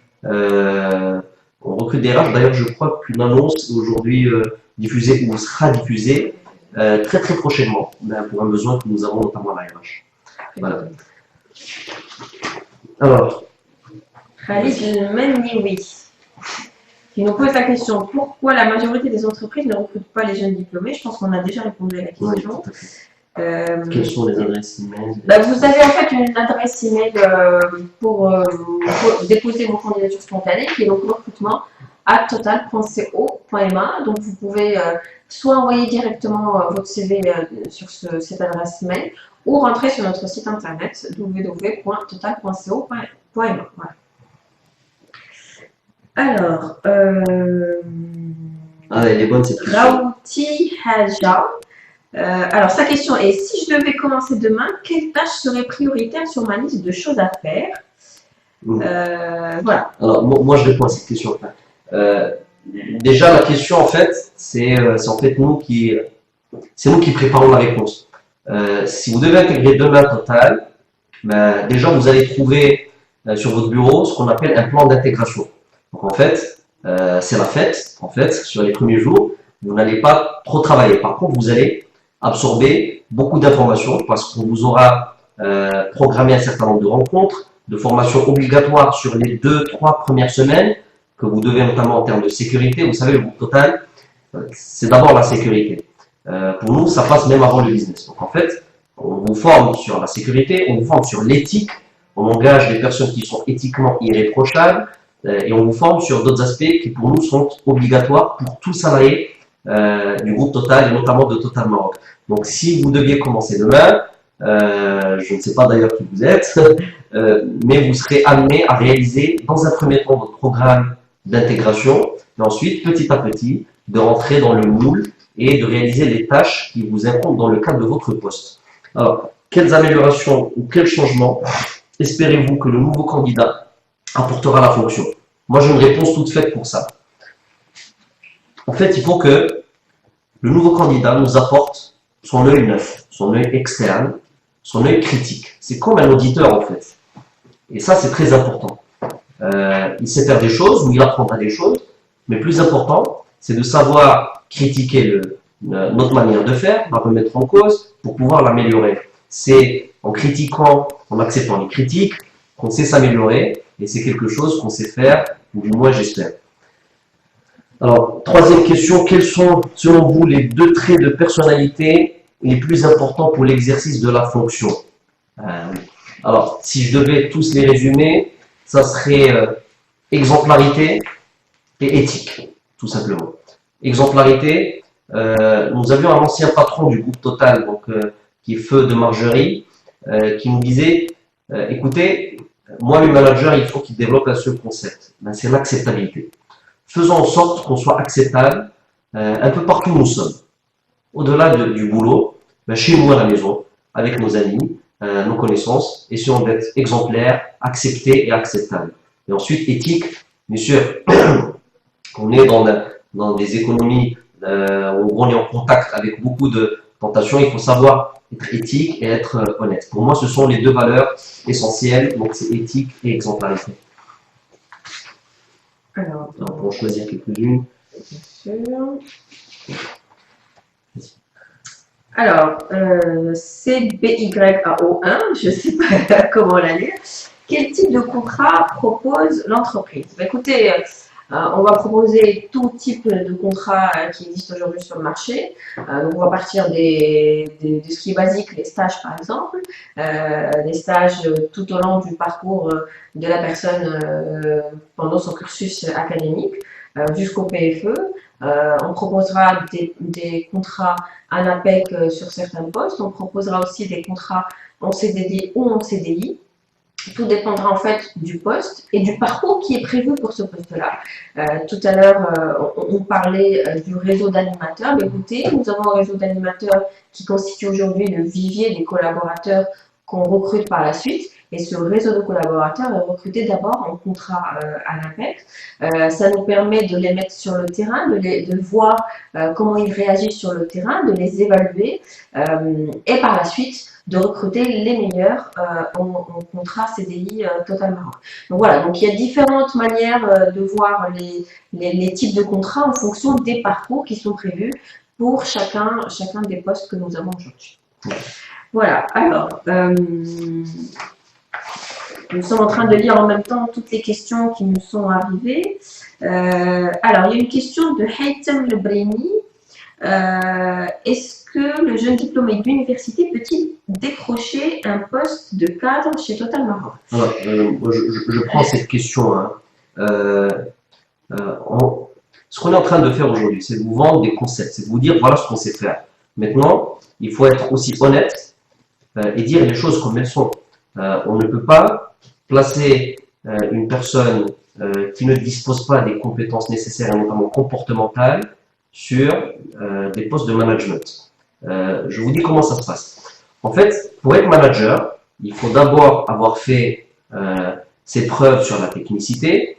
On recrute des RH. D'ailleurs, je crois qu'une annonce est aujourd'hui diffusée ou sera diffusée très très prochainement pour un besoin que nous avons notamment à la RH. Voilà. Alors, Khalid Menioui qui nous pose la question pourquoi la majorité des entreprises ne recrutent pas les jeunes diplômés. Je pense qu'on a déjà répondu à la question. Oui, quelles sont les adresses email? Vous avez en fait une adresse email pour déposer vos candidatures spontanées qui est donc recrutement@total.co.ma. Donc vous pouvez soit envoyer directement votre CV sur cette adresse mail ou rentrer sur notre site internet www.total.co.ma. Voilà. Alors, elle est bonne cette question. Raouti Haja. Alors, sa question est, si je devais commencer demain, quelles tâches seraient prioritaires sur ma liste de choses à faire? Voilà. Alors, moi, je réponds à cette question. Déjà, la question, en fait, c'est en fait nous qui préparons la réponse. Si vous devez intégrer demain Total, déjà, vous allez trouver sur votre bureau ce qu'on appelle un plan d'intégration. Donc, en fait, c'est la fête. En fait, sur les premiers jours, vous n'allez pas trop travailler. Par contre, vous allez absorber beaucoup d'informations parce qu'on vous aura programmé un certain nombre de rencontres, de formations obligatoires sur les 2-3 premières semaines que vous devez notamment en termes de sécurité. Vous savez, le groupe Total, c'est d'abord la sécurité. Pour nous, ça passe même avant le business. Donc en fait, on vous forme sur la sécurité, on vous forme sur l'éthique, on engage des personnes qui sont éthiquement irréprochables et on vous forme sur d'autres aspects qui pour nous sont obligatoires pour tout salarié du groupe Total et notamment de Total Maroc. Donc si vous deviez commencer demain, je ne sais pas d'ailleurs qui vous êtes, mais vous serez amené à réaliser dans un premier temps votre programme d'intégration et ensuite petit à petit de rentrer dans le moule et de réaliser les tâches qui vous incombent dans le cadre de votre poste. Alors, quelles améliorations ou quels changements espérez-vous que le nouveau candidat apportera à la fonction? Moi, j'ai une réponse toute faite pour ça. En fait, il faut que le nouveau candidat nous apporte son œil neuf, son œil externe, son œil critique. C'est comme un auditeur, en fait. Et ça, c'est très important. Il sait faire des choses, ou il apprendra des choses, mais plus important, c'est de savoir critiquer notre manière de faire, la remettre en cause, pour pouvoir l'améliorer. C'est en critiquant, en acceptant les critiques, qu'on sait s'améliorer, et c'est quelque chose qu'on sait faire, ou du moins j'espère. Alors, troisième question, quels sont, selon vous, les 2 traits de personnalité les plus importants pour l'exercice de la fonction? Alors, si je devais tous les résumer, ça serait exemplarité et éthique, tout simplement. Exemplarité, nous avions un ancien patron du groupe Total, donc, qui est Feu de Margerie, qui nous disait, écoutez, moi le manager, il faut qu'il développe un seul concept, ben, c'est l'acceptabilité. Faisons en sorte qu'on soit acceptable un peu partout où nous sommes. Au-delà du boulot, ben, chez nous à la maison, avec nos amis, nos connaissances, essayons d'être exemplaires, acceptés et acceptables. Et ensuite, éthique, bien sûr, on est dans des économies où on est en contact avec beaucoup de tentations, il faut savoir être éthique et être honnête. Pour moi, ce sont les 2 valeurs essentielles, donc c'est éthique et exemplarité. Alors, on va choisir quelques-unes. Bien sûr. Alors, CBYAO1, je ne sais pas comment la lire. Quel type de contrat propose l'entreprise? Écoutez, on va proposer tout type de contrat qui existe aujourd'hui sur le marché. Donc on va partir de ce qui est basique, les stages par exemple, les stages tout au long du parcours de la personne pendant son cursus académique jusqu'au PFE. On proposera des contrats en APEC sur certains postes. On proposera aussi des contrats en CDD ou en CDI. Tout dépendra en fait du poste et du parcours qui est prévu pour ce poste-là. Tout à l'heure, on parlait du réseau d'animateurs. Écoutez, nous avons un réseau d'animateurs qui constitue aujourd'hui le vivier des collaborateurs qu'on recrute par la suite. Et ce réseau de collaborateurs est recruté d'abord en contrat à l'APEC. Ça nous permet de les mettre sur le terrain, de voir comment ils réagissent sur le terrain, de les évaluer et par la suite de recruter les meilleurs en contrat CDI Total Maroc. Donc voilà, donc il y a différentes manières de voir les types de contrats en fonction des parcours qui sont prévus pour chacun des postes que nous avons aujourd'hui. Voilà, alors, nous sommes en train de lire en même temps toutes les questions qui nous sont arrivées. Alors, il y a une question de Haytham Lebreni. Est-ce que le jeune diplômé d'université peut-il décrocher un poste de cadre chez Total Maroc? Alors, je prends cette question. Ce qu'on est en train de faire aujourd'hui, c'est de vous vendre des concepts, c'est de vous dire voilà ce qu'on sait faire. Maintenant, il faut être aussi honnête et dire les choses comme elles sont. On ne peut pas placer une personne qui ne dispose pas des compétences nécessaires, notamment comportementales, sur des postes de management. Je vous dis comment ça se passe. En fait, pour être manager, il faut d'abord avoir fait ses preuves sur la technicité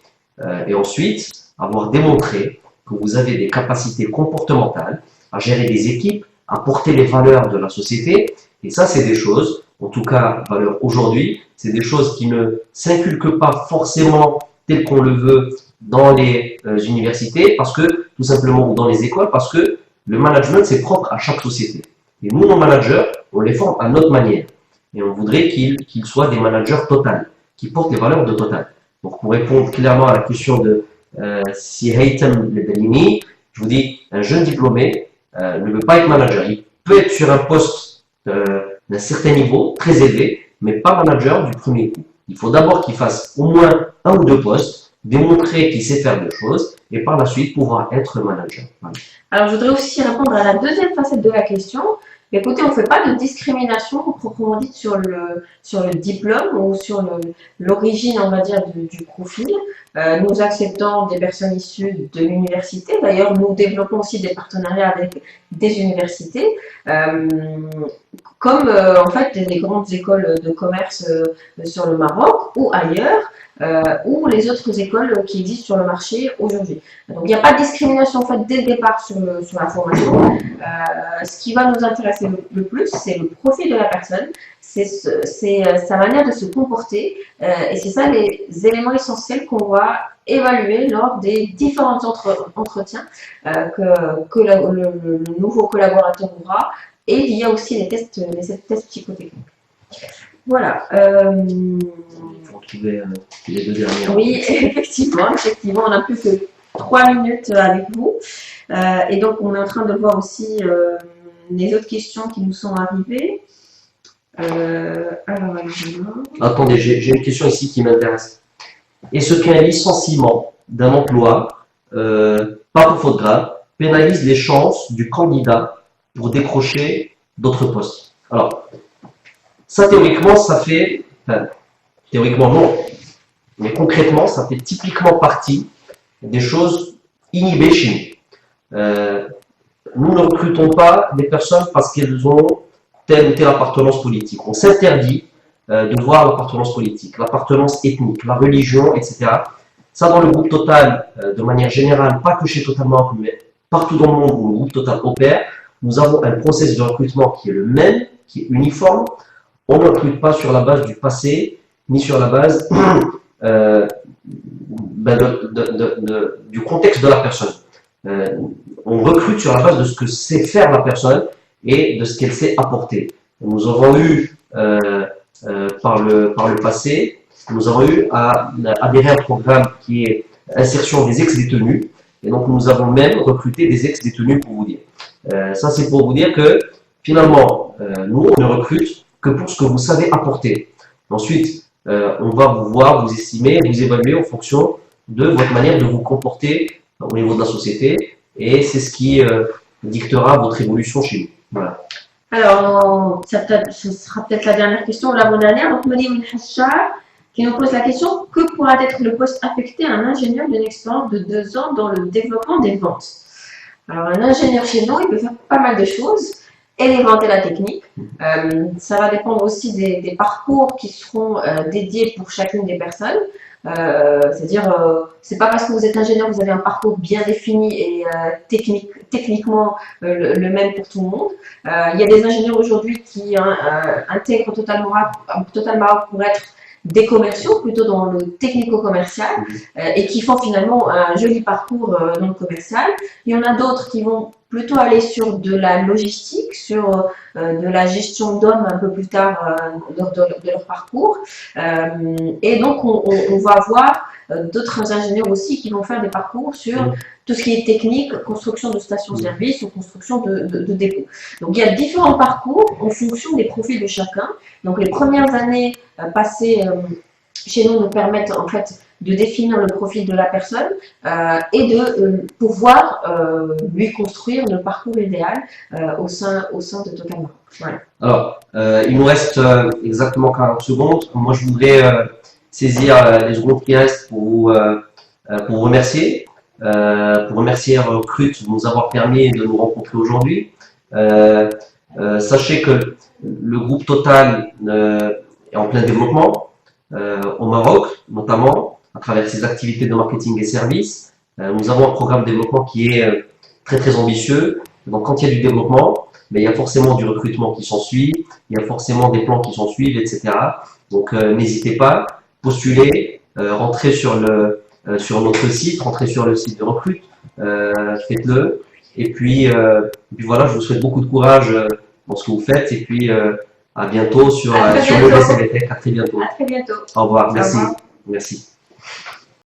et ensuite avoir démontré que vous avez des capacités comportementales à gérer des équipes, à porter les valeurs de la société. Et ça, c'est des choses, en tout cas, valeurs aujourd'hui, c'est des choses qui ne s'inculquent pas forcément tel qu'on le veut dans les universités, parce que, tout simplement, ou dans les écoles, parce que le management, c'est propre à chaque société. Et nous, nos managers, on les forme à notre manière. Et on voudrait qu'ils soient des managers total, qui portent les valeurs de total. Donc, pour répondre clairement à la question de si Haytham Lebelini, je vous dis, un jeune diplômé ne veut pas être manager. Il peut être sur un poste d'un certain niveau, très élevé, mais pas manager du premier coup. Il faut d'abord qu'il fasse au moins un ou deux postes, démontrer qu'il sait faire des choses, et par la suite pouvoir être manager. Voilà. Alors, je voudrais aussi répondre à la deuxième facette de la question. Écoutez, on ne fait pas de discrimination proprement dite sur le diplôme ou sur l'origine, on va dire, du profil. Nous acceptons des personnes issues de l'université. D'ailleurs, nous développons aussi des partenariats avec des universités, comme en fait les grandes écoles de commerce sur le Maroc ou ailleurs. Ou les autres écoles qui existent sur le marché aujourd'hui. Donc il n'y a pas de discrimination en fait dès le départ sur la formation. Ce qui va nous intéresser le plus, c'est le profil de la personne, c'est sa manière de se comporter, et c'est ça les éléments essentiels qu'on va évaluer lors des différents entretiens que le nouveau collaborateur aura. Et il y a aussi les tests psychotechniques. Voilà. Il faut trouver les deux derniers. Oui, effectivement, on n'a plus que 3 minutes avec vous. Et donc, on est en train de voir aussi les autres questions qui nous sont arrivées. Alors, attendez, j'ai une question ici qui m'intéresse. Est-ce qu'un licenciement d'un emploi, pas pour faute grave, pénalise les chances du candidat pour décrocher d'autres postes? Alors, ça, théoriquement, ça fait... Enfin, théoriquement, non. Mais concrètement, ça fait typiquement partie des choses inhibées chez nous. Nous ne recrutons pas des personnes parce qu'elles ont telle ou telle appartenance politique. On s'interdit de voir l'appartenance politique, l'appartenance ethnique, la religion, etc. Ça, dans le groupe Total, de manière générale, pas que chez Total Maroc, mais partout dans le monde où le groupe Total opère, nous avons un processus de recrutement qui est le même, qui est uniforme. On ne recrute pas sur la base du passé, ni sur la base du contexte de la personne. On recrute sur la base de ce que sait faire la personne et de ce qu'elle sait apporter. Nous avons eu, par le passé, nous avons eu à adhérer à un programme qui est insertion des ex-détenus, et donc nous avons même recruté des ex-détenus, pour vous dire. Ça, c'est pour vous dire que, finalement, nous, on ne recrute que pour ce que vous savez apporter. Ensuite, on va vous voir, vous estimer, vous évaluer en fonction de votre manière de vous comporter au niveau de la société, et c'est ce qui dictera votre évolution chez nous. Voilà. Alors, ce sera peut-être la dernière question, ou l'avant-dernière. Donc, Madim Hachar, qui nous pose la question: que pourra être le poste affecté à un ingénieur d'une expérience de 2 ans dans le développement des ventes? Alors, un ingénieur chez nous, il peut faire pas mal de choses, et les ventes et la technique. Ça va dépendre aussi des parcours qui seront dédiés pour chacune des personnes. C'est-à-dire, c'est pas parce que vous êtes ingénieur que vous avez un parcours bien défini et techniquement le même pour tout le monde. Il y a des ingénieurs aujourd'hui qui intègrent Total Maroc pour être des commerciaux, plutôt dans le technico-commercial, et qui font finalement un joli parcours dans le commercial. Il y en a d'autres qui vont plutôt aller sur de la logistique, sur de la gestion d'hommes un peu plus tard de leur parcours. Et donc, on va avoir d'autres ingénieurs aussi qui vont faire des parcours sur tout ce qui est technique, construction de stations-service ou construction de dépôts. Donc, il y a différents parcours en fonction des profils de chacun. Donc, les premières années passées chez nous permettent en fait de définir le profil de la personne et de pouvoir lui construire le parcours idéal au sein de Total Maroc. Voilà. Alors, il nous reste exactement 40 secondes. Moi, je voudrais saisir les secondes qui restent pour vous remercier. Pour remercier Recrute de nous avoir permis de nous rencontrer aujourd'hui. Sachez que le groupe Total est en plein développement au Maroc, notamment à travers ses activités de marketing et services. Nous avons un programme de développement qui est très très ambitieux. Donc quand il y a du développement, mais il y a forcément du recrutement qui s'ensuit, il y a forcément des plans qui s'ensuivent, etc. Donc n'hésitez pas, postulez, rentrez sur notre site, rentrez sur le site de Recrute, faites-le. Et puis voilà, je vous souhaite beaucoup de courage dans ce que vous faites. Et puis, à bientôt sur, À très sur le bientôt. DCVTech. À très bientôt. À très bientôt. Au revoir. Au Merci. revoir. Merci.